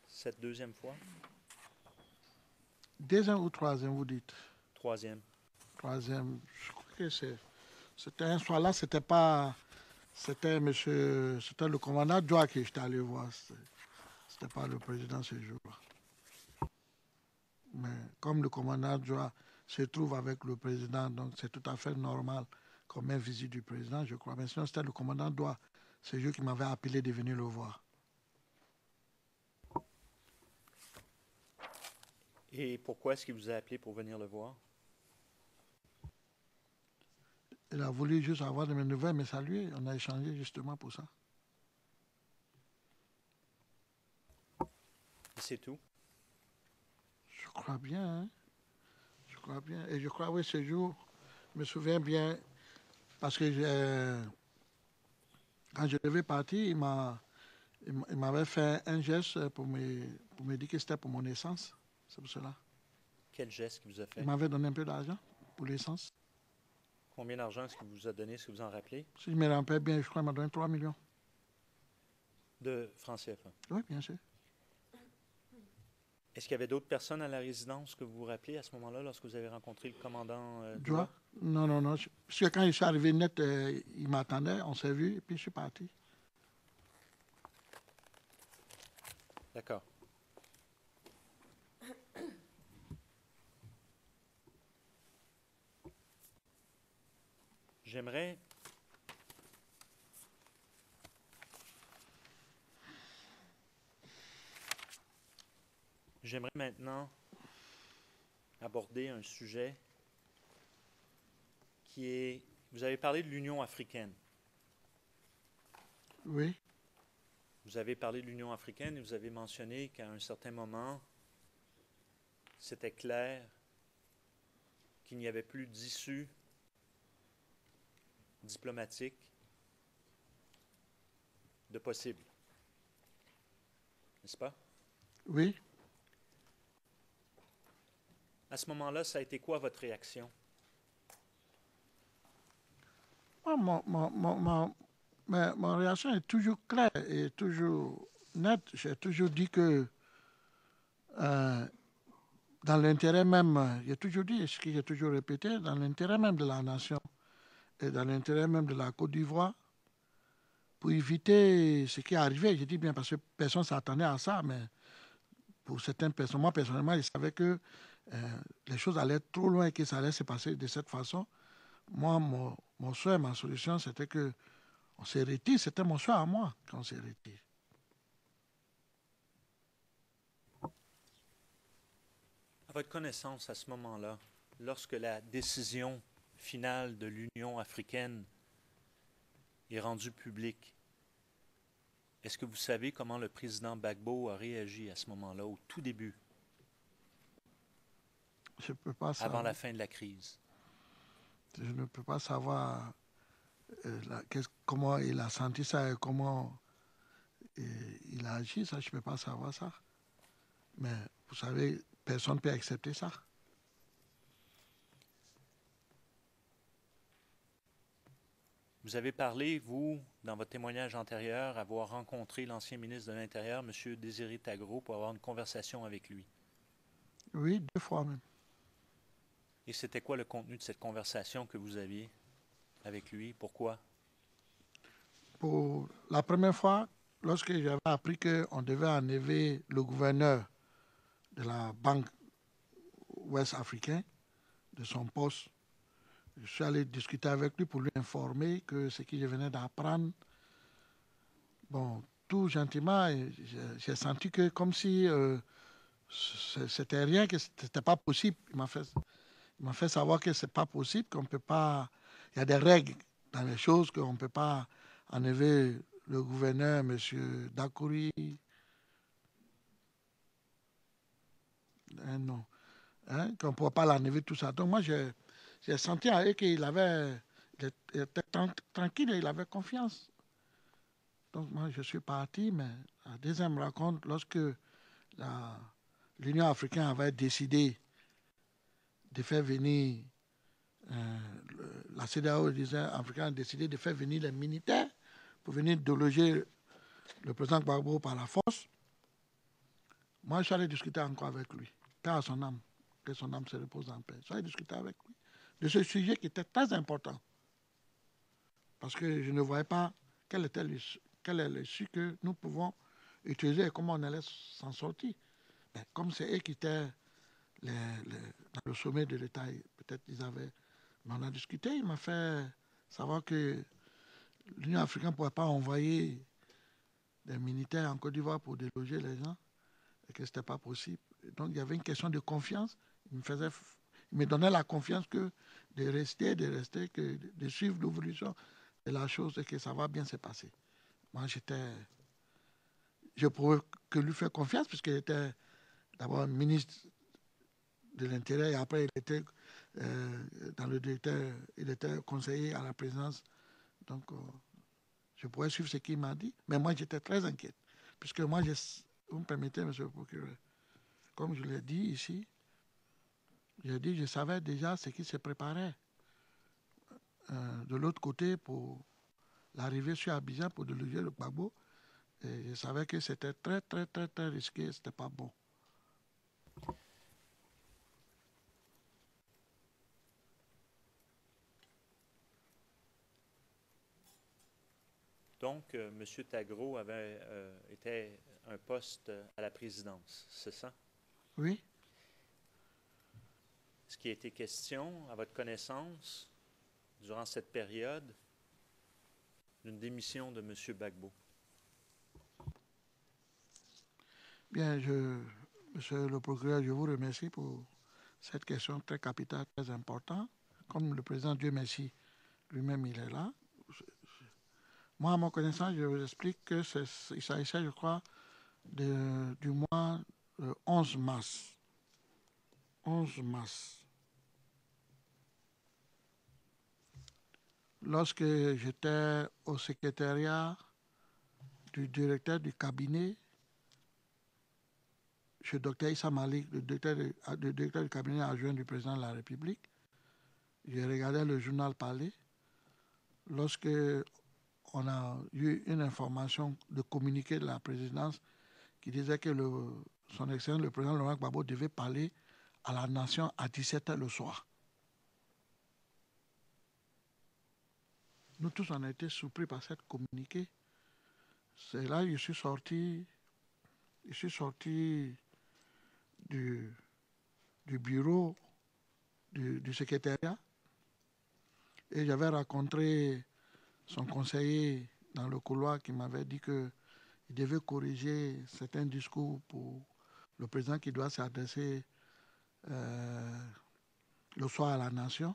cette deuxième fois? Deuxième ou troisième, vous dites? Troisième. Troisième, je crois que c'était un soir là, c'était pas... C'était le commandant Joa que j'étais allé voir. C'était pas le président ce jour-là. Mais comme le commandant Joa se trouve avec le président, donc c'est tout à fait normal comme une visite du président, je crois. Mais sinon, c'était le commandant Joa ce jour qui m'avait appelé de venir le voir. Et pourquoi est-ce qu'il vous a appelé pour venir le voir? Il a voulu juste avoir de mes nouvelles, me saluer. On a échangé justement pour ça. Et c'est tout? Je crois bien, hein? Je crois bien. Et je crois, oui, ce jour, je me souviens bien, parce que quand je devais partir, Il m'avait fait un geste pour me dire que c'était pour mon essence. C'est pour cela. Quel geste qu'il vous a fait? Il m'avait donné un peu d'argent pour l'essence. Combien d'argent est-ce qu'il vous a donné? Est-ce que vous en rappelez? Si je me rappelle bien, je crois qu'il m'a donné 3 millions. De francs CFA? Oui, bien sûr. Est-ce qu'il y avait d'autres personnes à la résidence que vous vous rappelez à ce moment-là, lorsque vous avez rencontré le commandant Doua? Non. Parce que quand je suis arrivé net, il m'attendait, on s'est vu, et puis je suis parti. D'accord. J'aimerais maintenant aborder un sujet qui est... Vous avez parlé de l'Union africaine. Oui. Vous avez parlé de l'Union africaine et vous avez mentionné qu'à un certain moment, c'était clair qu'il n'y avait plus d'issue diplomatique de possible. N'est-ce pas? Oui. À ce moment-là, ça a été quoi votre réaction? Ma réaction est toujours claire et toujours nette. J'ai toujours dit que dans l'intérêt même, j'ai toujours dit, ce que j'ai toujours répété, dans l'intérêt même de la nation et dans l'intérêt même de la Côte d'Ivoire, pour éviter ce qui est arrivé, je dis bien parce que personne ne s'attendait à ça, mais pour certaines personnes, moi personnellement, je savais que les choses allaient trop loin et que ça allait se passer de cette façon. Moi, mon souhait, ma solution, c'était que on se retire. C'était mon choix à moi qu'on se retire. À votre connaissance, à ce moment-là, lorsque la décision finale de l'Union africaine est rendue publique, est-ce que vous savez comment le président Gbagbo a réagi à ce moment-là, au tout début, je peux pas savoir. Avant la fin de la crise? Je ne peux pas savoir comment il a senti ça et comment il a agi, ça, je ne peux pas savoir ça. Mais vous savez, personne ne peut accepter ça. Vous avez parlé, vous, dans votre témoignage antérieur, avoir rencontré l'ancien ministre de l'Intérieur, M. Désiré Tagro, pour avoir une conversation avec lui. Oui, 2 fois même. Et c'était quoi le contenu de cette conversation que vous aviez avec lui? Pourquoi? Pour la première fois, lorsque j'avais appris qu'on devait enlever le gouverneur de la Banque ouest africaine de son poste, je suis allé discuter avec lui pour lui informer que ce que je venais d'apprendre, bon, tout gentiment, j'ai senti que comme si c'était rien, que c'était pas possible. Il m'a fait savoir que c'est pas possible, qu'on peut pas. Il y a des règles dans les choses qu'on ne peut pas enlever le gouverneur, M. Dakouri. Non. Hein, qu'on ne pourra pas l'enlever, tout ça. Donc moi, j'ai senti à eux qu'il était tranquille et il avait confiance. Donc moi, je suis parti, mais la deuxième rencontre, lorsque l'Union africaine avait décidé de faire venir, la CEDEAO, africaine a décidé de faire venir les militaires pour venir déloger le président Gbagbo par la force. Moi, je suis allé discuter encore avec lui, paix à son âme, que son âme se repose en paix. Je suis allé discuter avec lui de ce sujet qui était très important. Parce que je ne voyais pas quel est l'issue que nous pouvons utiliser et comment on allait s'en sortir. Mais comme c'est eux qui étaient dans le sommet de l'État, peut-être ils avaient... Mais on a discuté, il m'a fait savoir que l'Union africaine ne pourrait pas envoyer des militaires en Côte d'Ivoire pour déloger les gens et que ce n'était pas possible. Donc il y avait une question de confiance. Il me donnait la confiance que de rester, de suivre l'évolution de la chose et que ça va bien se passer. Moi, je pouvais que lui faire confiance puisqu'il était d'abord ministre de l'Intérieur et après il était il était conseiller à la présidence. Donc, je pourrais suivre ce qu'il m'a dit. Mais moi, j'étais très inquiet. puisque moi, vous me permettez, monsieur le procureur, comme je l'ai dit ici, je savais déjà ce qui se préparait de l'autre côté pour l'arrivée sur Abidjan pour déloger le Gbagbo. Et je savais que c'était très, très, très, très risqué, c'était pas bon. Donc, M. Tagro était un poste à la présidence, c'est ça? Oui. Est-ce qu'il a été question, à votre connaissance, durant cette période, d'une démission de M. Gbagbo? Bien, monsieur le procureur, je vous remercie pour cette question très capitale, très importante. Comme le président, Dieu merci, lui-même, il est là. Moi, à mon connaissance, je vous explique qu'il s'agissait, je crois, du mois 11 mars. 11 mars. Lorsque j'étais au secrétariat du directeur du cabinet, chez Dr Issa Malik, le directeur du cabinet adjoint du président de la République, j'ai regardé le journal parler. Lorsque on a eu une information de communiqué de la présidence qui disait que son excellence, le président Laurent Gbagbo, devait parler à la nation à 17h le soir. Nous tous, on a été surpris par cette communiqué. C'est là que je suis sorti du bureau du secrétariat et j'avais rencontré son conseiller dans le couloir qui m'avait dit qu'il devait corriger certains discours pour le président qui doit s'adresser le soir à la nation.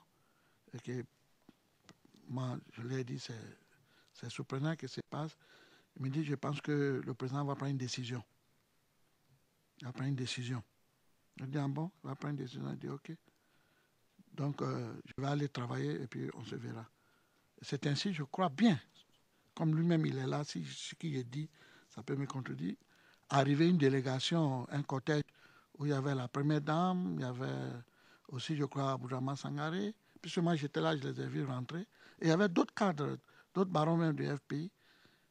Et que moi, je lui ai dit, c'est surprenant que ça passe. Il me dit, je pense que le président va prendre une décision. Il va prendre une décision. Je dis, ah bon, il va prendre une décision. Il dit, ok. Donc, je vais aller travailler et puis on se verra. C'est ainsi, je crois bien, comme lui-même il est là, si ce qu'il a dit, ça peut me contredire, arriver une délégation, un cortège où il y avait la première dame, il y avait aussi, je crois, Aboudjama Sangaré, puisque moi j'étais là, je les ai vus rentrer, et il y avait d'autres cadres, d'autres barons même du FPI,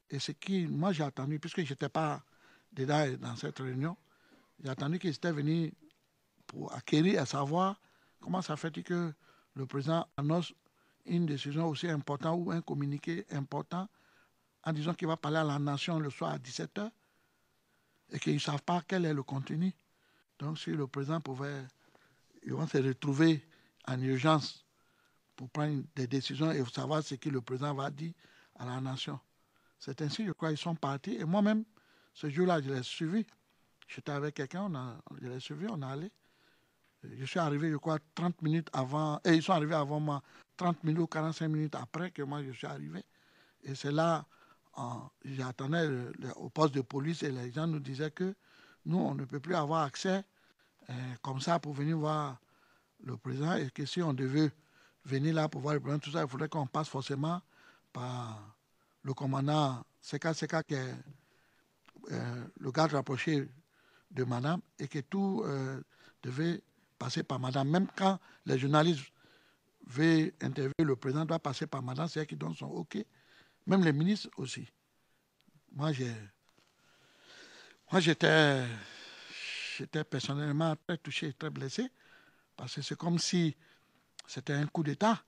et ce qui, moi j'ai attendu, puisque je n'étais pas dedans dans cette réunion, j'ai attendu qu'ils étaient venus pour acquérir et savoir comment ça fait que le président annonce une décision aussi importante ou un communiqué important en disant qu'il va parler à la nation le soir à 17h et qu'ils ne savent pas quel est le contenu. Donc si le président pouvait, ils vont se retrouver en urgence pour prendre des décisions et savoir ce que le président va dire à la nation. C'est ainsi, je crois, qu'ils sont partis. Et moi-même, ce jour-là, je l'ai suivi. J'étais avec quelqu'un, je l'ai suivi, on est allé. Je suis arrivé, je crois, 30 minutes avant, et ils sont arrivés avant moi, 30 minutes ou 45 minutes après que moi je suis arrivé. Et c'est là, j'attendais au poste de police et les gens nous disaient que nous, on ne peut plus avoir accès comme ça pour venir voir le président et que si on devait venir là pour voir le président, tout ça, il faudrait qu'on passe forcément par le commandant CK qui est le garde rapproché de madame et que tout devait passer par madame. Même quand les journalistes veulent interviewer le président, doit passer par madame, c'est elle qui donne son OK. Même les ministres aussi. Moi, j'étais personnellement très touché, très blessé, parce que c'est comme si c'était un coup d'État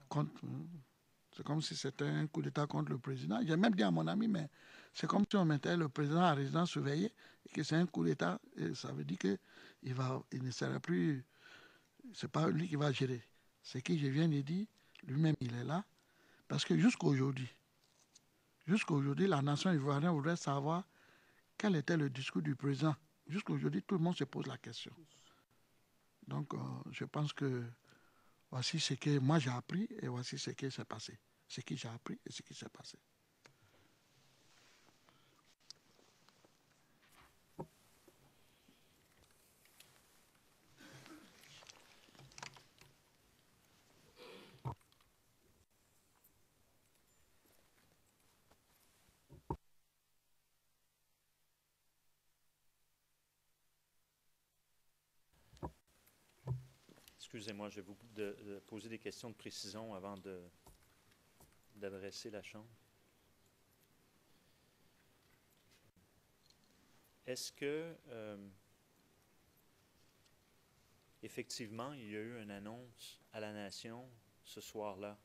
contre... C'est comme si c'était un coup d'État contre le président. J'ai même dit à mon ami, mais c'est comme si on mettait le président à résidence surveillée et que c'est un coup d'État. Et ça veut dire qu'il ne sera plus... Ce n'est pas lui qui va gérer. Ce que je viens de dire, lui-même, il est là. Parce que jusqu'à aujourd'hui, la nation ivoirienne voudrait savoir quel était le discours du président. Jusqu'à aujourd'hui, tout le monde se pose la question. Donc, je pense que voici ce que moi j'ai appris et voici ce qui s'est passé. Ce que j'ai appris et ce qui s'est passé. Excusez-moi, je vais vous poser des questions de précision avant d'adresser la Chambre. Est-ce que, effectivement, il y a eu une annonce à la nation ce soir-là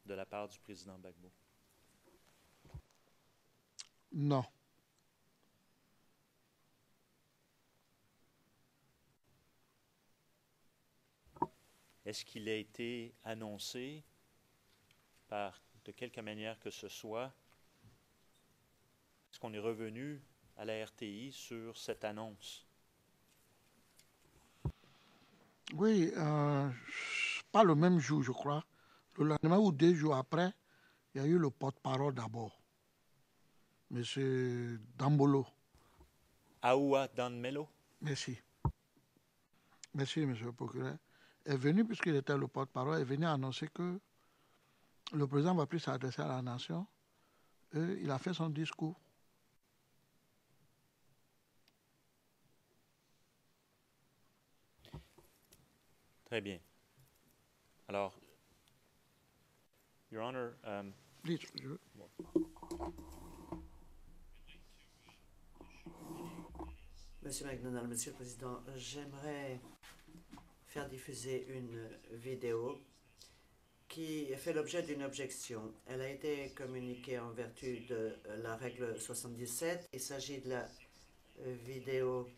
de la part du président Gbagbo? Non. Est-ce qu'il a été annoncé de quelque manière que ce soit? Est-ce qu'on est revenu à la RTI sur cette annonce? Oui, pas le même jour, je crois. Le lendemain ou 2 jours après, il y a eu le porte-parole d'abord, M. Dambolo. Aoua Danmelo? Merci. Merci, monsieur le procureur. Est venu, puisqu'il était le porte-parole, est venu annoncer que le président ne va plus s'adresser à la nation. Et il a fait son discours. Très bien. Alors, Your Honor, Please, Monsieur McDonald, Monsieur le Président, j'aimerais faire diffuser une vidéo qui fait l'objet d'une objection. Elle a été communiquée en vertu de la règle 77. Il s'agit de la vidéo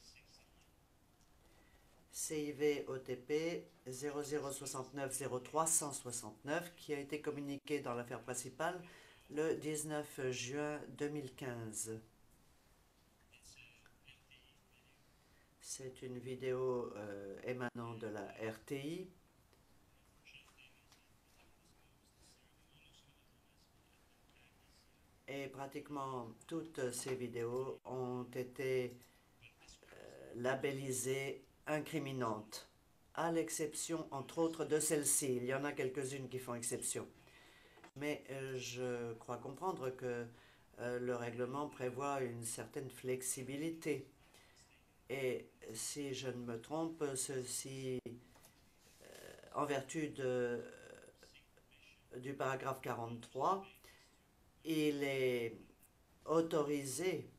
CIV OTP 0069-03-169 qui a été communiquée dans l'affaire principale le 19 juin 2015. C'est une vidéo émanant de la RTI. Et pratiquement toutes ces vidéos ont été labellisées incriminantes, à l'exception, entre autres, de celle-ci. Il y en a quelques-unes qui font exception. Mais je crois comprendre que le règlement prévoit une certaine flexibilité. Et si je ne me trompe, ceci, en vertu du paragraphe 43, il est autorisé,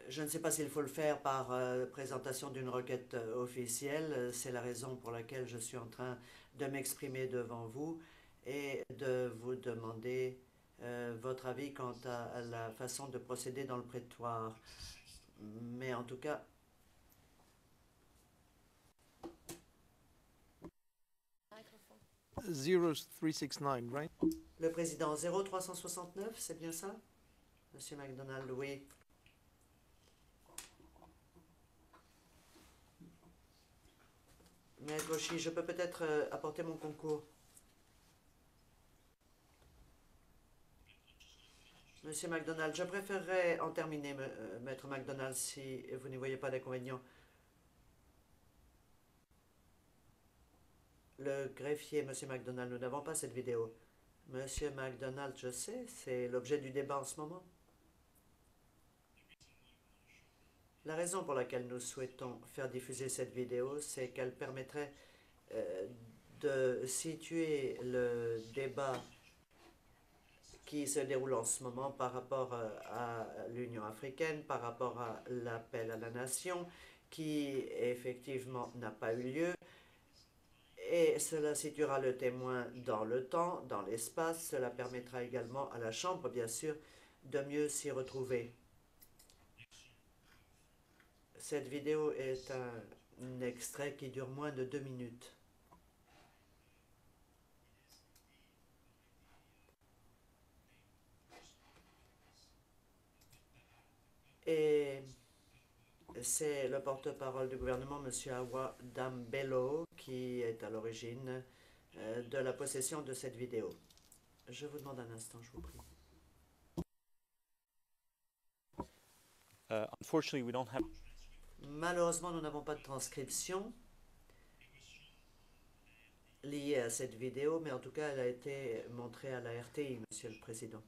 je ne sais pas s'il faut le faire par présentation d'une requête officielle, c'est la raison pour laquelle je suis en train de m'exprimer devant vous et de vous demander votre avis quant à la façon de procéder dans le prétoire. Mais en tout cas, right? Le président 0369, c'est bien ça? Monsieur McDonald, oui. Maître Oshie, je peux peut-être apporter mon concours. Monsieur McDonald, je préférerais en terminer, Maître McDonald, si vous n'y voyez pas d'inconvénient. Le greffier, Monsieur McDonald, nous n'avons pas cette vidéo. Monsieur McDonald, je sais, c'est l'objet du débat en ce moment. La raison pour laquelle nous souhaitons faire diffuser cette vidéo, c'est qu'elle permettrait de situer le débat qui se déroule en ce moment par rapport à l'Union africaine, par rapport à l'appel à la nation, qui effectivement n'a pas eu lieu. Et cela situera le témoin dans le temps, dans l'espace. Cela permettra également à la Chambre, bien sûr, de mieux s'y retrouver. Cette vidéo est un extrait qui dure moins de 2 minutes. Et c'est le porte-parole du gouvernement, M. Aoua Dambelo, qui est à l'origine de la possession de cette vidéo. Je vous demande un instant, je vous prie. Unfortunately, we don't have... Malheureusement, nous n'avons pas de transcription liée à cette vidéo, mais en tout cas, elle a été montrée à la RTI, Monsieur le Président.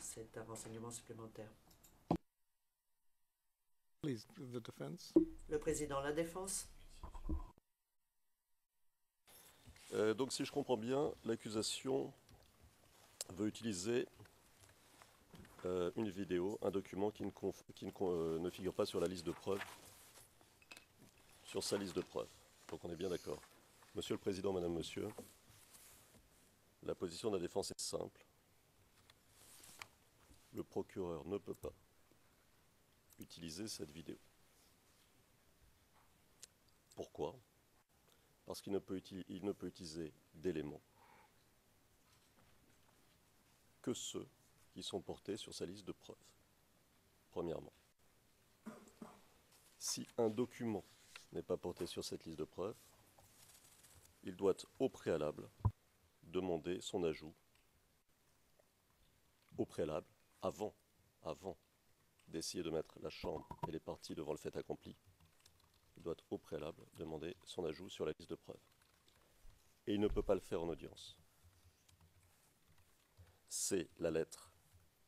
C'est un renseignement supplémentaire. Please, the defense. Le président, la défense. Donc si je comprends bien, l'accusation veut utiliser une vidéo, un document qui ne figure pas sur la liste de preuves, sur sa liste de preuves. Donc on est bien d'accord. Monsieur le Président, Madame, Monsieur, la position de la défense est simple. Le procureur ne peut pas utiliser cette vidéo. Pourquoi ? Parce qu'il ne peut utiliser d'éléments que ceux qui sont portés sur sa liste de preuves. Premièrement, si un document n'est pas porté sur cette liste de preuves, il doit au préalable demander son ajout au préalable, avant d'essayer de mettre la Chambre et les parties devant le fait accompli. Il doit au préalable demander son ajout sur la liste de preuves. Et il ne peut pas le faire en audience. C'est la lettre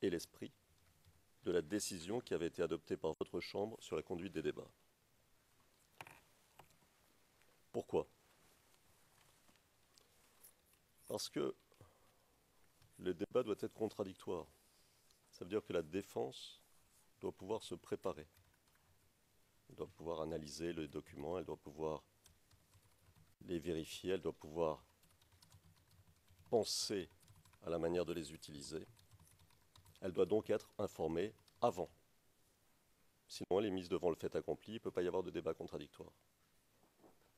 et l'esprit de la décision qui avait été adoptée par votre Chambre sur la conduite des débats. Pourquoi ? Parce que le débat doit être contradictoire. Ça veut dire que la défense doit pouvoir se préparer. Elle doit pouvoir analyser les documents, elle doit pouvoir les vérifier, elle doit pouvoir penser à la manière de les utiliser. Elle doit donc être informée avant. Sinon, elle est mise devant le fait accompli, il ne peut pas y avoir de débat contradictoire.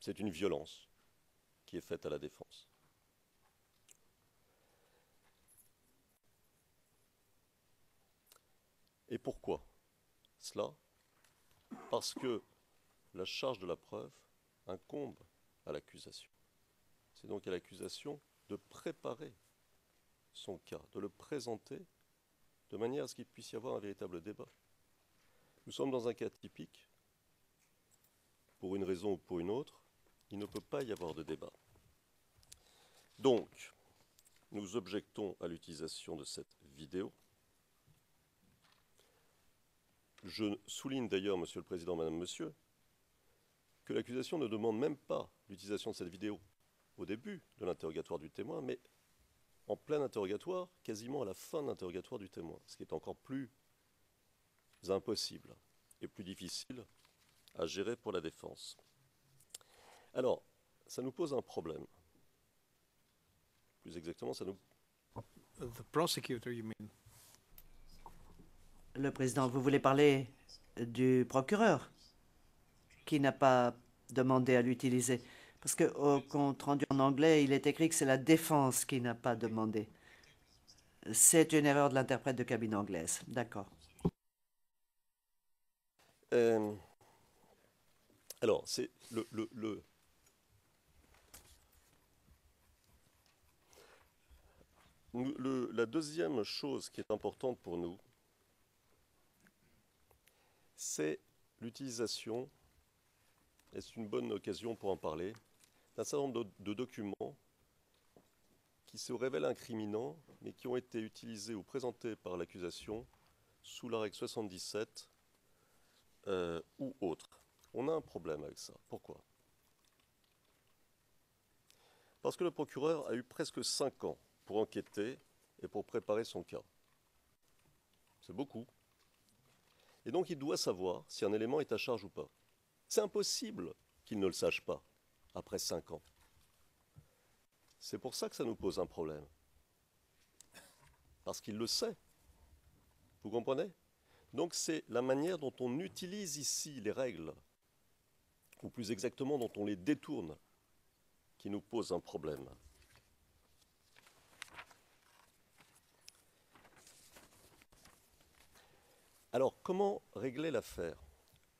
C'est une violence qui est faite à la défense. Et pourquoi cela ? Parce que la charge de la preuve incombe à l'accusation. C'est donc à l'accusation de préparer son cas, de le présenter de manière à ce qu'il puisse y avoir un véritable débat. Nous sommes dans un cas typique. Pour une raison ou pour une autre, il ne peut pas y avoir de débat. Donc, nous objectons à l'utilisation de cette vidéo. Je souligne d'ailleurs, Monsieur le Président, Madame, Monsieur, que l'accusation ne demande même pas l'utilisation de cette vidéo au début de l'interrogatoire du témoin, mais en plein interrogatoire, quasiment à la fin de l'interrogatoire du témoin, ce qui est encore plus impossible et plus difficile à gérer pour la défense. Alors, ça nous pose un problème. Plus exactement, ça nous... The prosecutor, you mean? Le président, vous voulez parler du procureur qui n'a pas demandé à l'utiliser? Parce qu'au compte rendu en anglais, il est écrit que c'est la défense qui n'a pas demandé. C'est une erreur de l'interprète de cabine anglaise. D'accord. Alors, c'est la deuxième chose qui est importante pour nous, c'est l'utilisation, et c'est une bonne occasion pour en parler, d'un certain nombre de documents qui se révèlent incriminants, mais qui ont été utilisés ou présentés par l'accusation sous la règle 77 ou autre. On a un problème avec ça. Pourquoi ? Parce que le procureur a eu presque 5 ans pour enquêter et pour préparer son cas. C'est beaucoup. Et donc il doit savoir si un élément est à charge ou pas. C'est impossible qu'il ne le sache pas après 5 ans. C'est pour ça que ça nous pose un problème. Parce qu'il le sait. Vous comprenez ? Donc c'est la manière dont on utilise ici les règles, ou plus exactement dont on les détourne, qui nous pose un problème. Alors, comment régler l'affaire ?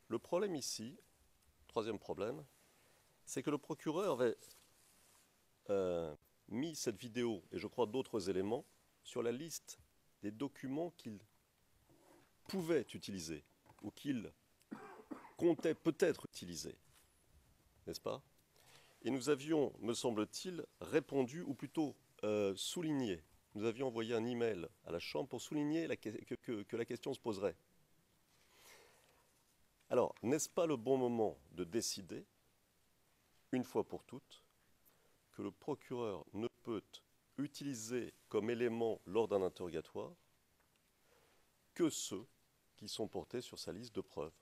Le problème ici, troisième problème, c'est que le procureur avait mis cette vidéo, et je crois d'autres éléments, sur la liste des documents qu'il pouvait utiliser, ou qu'il comptait peut-être utiliser. N'est-ce pas ? Et nous avions, me semble-t-il, répondu, ou plutôt souligné. Nous avions envoyé un email à la Chambre pour souligner que la question se poserait. Alors, n'est-ce pas le bon moment de décider, une fois pour toutes, que le procureur ne peut utiliser comme élément lors d'un interrogatoire que ceux qui sont portés sur sa liste de preuves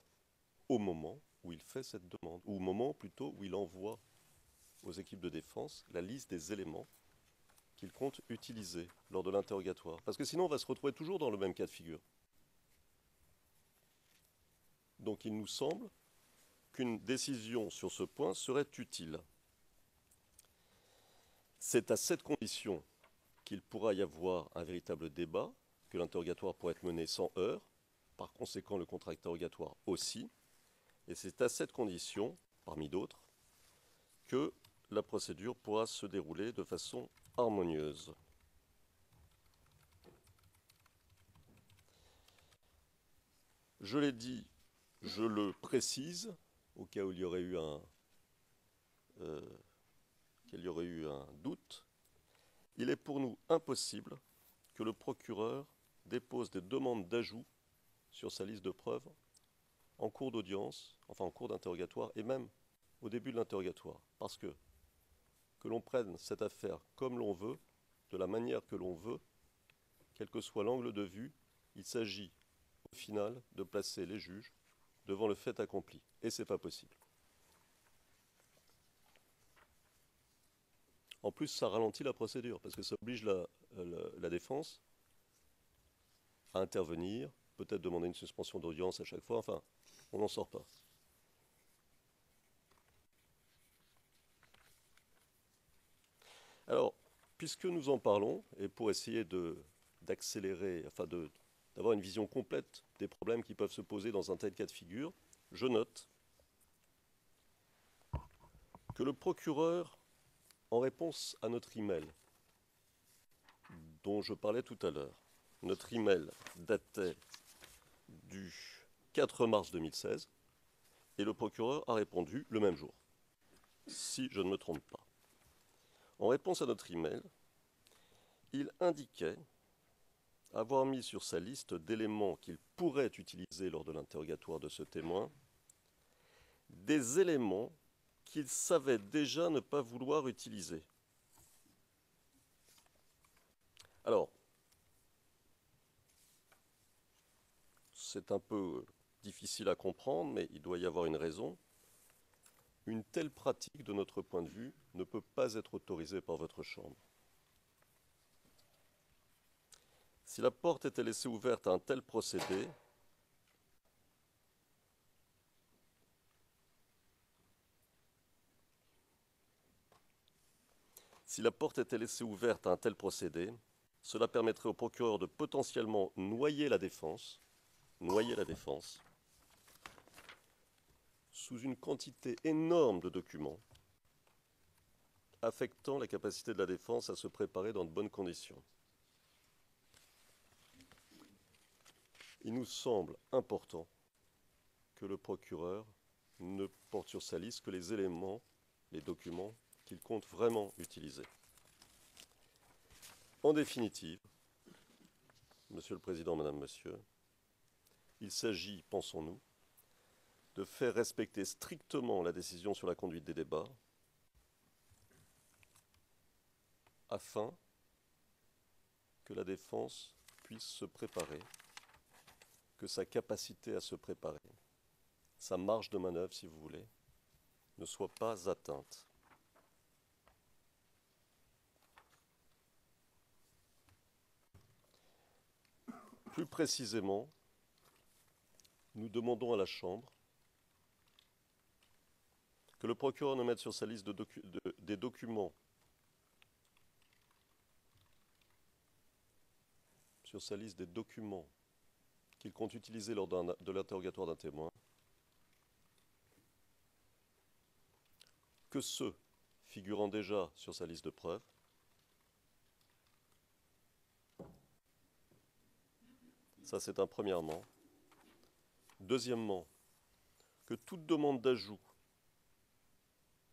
au moment où il fait cette demande, ou au moment plutôt où il envoie aux équipes de défense la liste des éléments qu'il compte utiliser lors de l'interrogatoire. Parce que sinon, on va se retrouver toujours dans le même cas de figure. Donc il nous semble qu'une décision sur ce point serait utile. C'est à cette condition qu'il pourra y avoir un véritable débat, que l'interrogatoire pourra être mené sans heurts, par conséquent le contre-interrogatoire aussi, et c'est à cette condition, parmi d'autres, que la procédure pourra se dérouler de façon harmonieuse. Je l'ai dit, je le précise, au cas où il y aurait eu un doute, il est pour nous impossible que le procureur dépose des demandes d'ajout sur sa liste de preuves en cours d'audience, enfin en cours d'interrogatoire et même au début de l'interrogatoire. Parce que l'on prenne cette affaire comme l'on veut, de la manière que l'on veut, quel que soit l'angle de vue, il s'agit au final de placer les juges devant le fait accompli. Et ce n'est pas possible. En plus, ça ralentit la procédure, parce que ça oblige la défense à intervenir, peut-être demander une suspension d'audience à chaque fois, enfin, on n'en sort pas. Alors, puisque nous en parlons, et pour essayer d'accélérer, enfin d'avoir une vision complète des problèmes qui peuvent se poser dans un tel cas de figure, je note que le procureur, en réponse à notre email, dont je parlais tout à l'heure, notre email datait du 4 mars 2016, et le procureur a répondu le même jour, si je ne me trompe pas. En réponse à notre email, il indiquait avoir mis sur sa liste d'éléments qu'il pourrait utiliser lors de l'interrogatoire de ce témoin des éléments qu'il savait déjà ne pas vouloir utiliser. Alors, c'est un peu difficile à comprendre, mais il doit y avoir une raison. Une telle pratique, de notre point de vue, ne peut pas être autorisée par votre Chambre. Si la porte était laissée ouverte à un tel procédé, cela permettrait au procureur de potentiellement noyer la défense sous une quantité énorme de documents, affectant la capacité de la défense à se préparer dans de bonnes conditions. Il nous semble important que le procureur ne porte sur sa liste que les éléments, les documents qu'il compte vraiment utiliser. En définitive, Monsieur le Président, Madame, Monsieur, il s'agit, pensons-nous, de faire respecter strictement la décision sur la conduite des débats afin que la défense puisse se préparer, que sa capacité à se préparer, sa marge de manœuvre, si vous voulez, ne soit pas atteinte. Plus précisément, nous demandons à la Chambre que le procureur ne mette sur sa liste des documents qu'il compte utiliser lors de l'interrogatoire d'un témoin, que ceux figurant déjà sur sa liste de preuves, ça c'est un premièrement. Deuxièmement, que toute demande d'ajout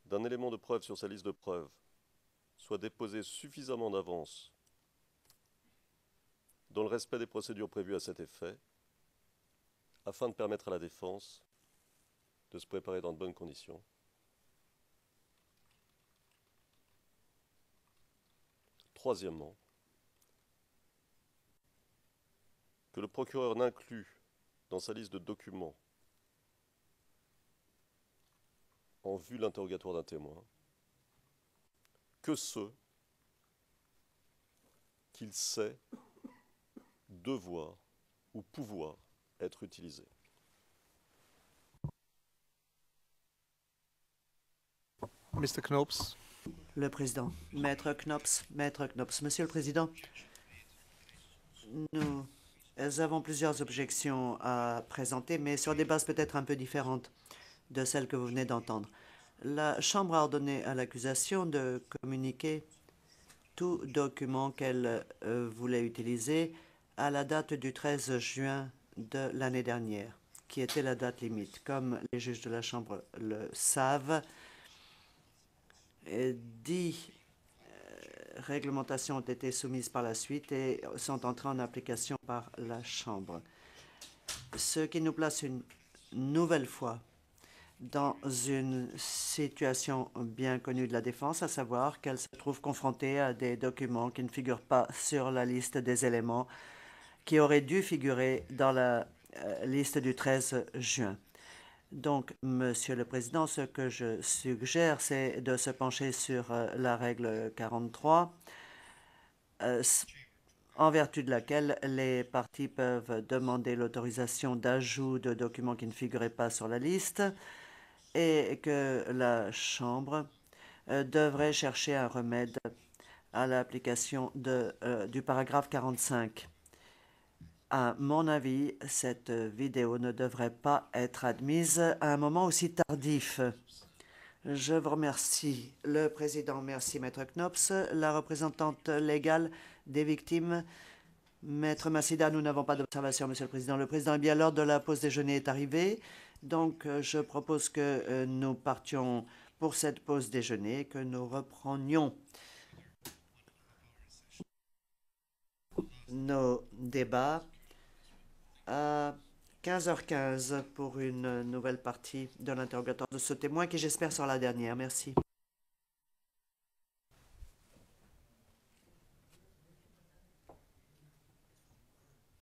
d'un élément de preuve sur sa liste de preuves soit déposée suffisamment d'avance dans le respect des procédures prévues à cet effet, afin de permettre à la défense de se préparer dans de bonnes conditions. Troisièmement, que le procureur n'inclut dans sa liste de documents en vue de l'interrogatoire d'un témoin que ceux qu'il sait devoir ou pouvoir être utilisés. Mr. Knops. Le président. Maître Knops. Monsieur le Président, nous avons plusieurs objections à présenter, mais sur des bases peut-être un peu différentes de celles que vous venez d'entendre. La Chambre a ordonné à l'accusation de communiquer tout document qu'elle voulait utiliser à la date du 13 juin de l'année dernière, qui était la date limite. Comme les juges de la Chambre le savent, 10 réglementations ont été soumises par la suite et sont entrées en application par la Chambre. Ce qui nous place une nouvelle fois dans une situation bien connue de la défense, à savoir qu'elle se trouve confrontée à des documents qui ne figurent pas sur la liste des éléments qui auraient dû figurer dans la liste du 13 juin. Donc, Monsieur le Président, ce que je suggère, c'est de se pencher sur la règle 43, en vertu de laquelle les parties peuvent demander l'autorisation d'ajout de documents qui ne figuraient pas sur la liste et que la Chambre devrait chercher un remède à l'application du paragraphe 45. À mon avis, cette vidéo ne devrait pas être admise à un moment aussi tardif. Je vous remercie. Le Président, merci Maître Knops. La représentante légale des victimes, Maître Massida, nous n'avons pas d'observation, Monsieur le Président. Le Président, eh bien, l'heure de la pause déjeuner est arrivée. Donc, je propose que nous partions pour cette pause déjeuner, que nous reprenions nos débats à 15h15 pour une nouvelle partie de l'interrogatoire de ce témoin qui, j'espère, sera la dernière. Merci.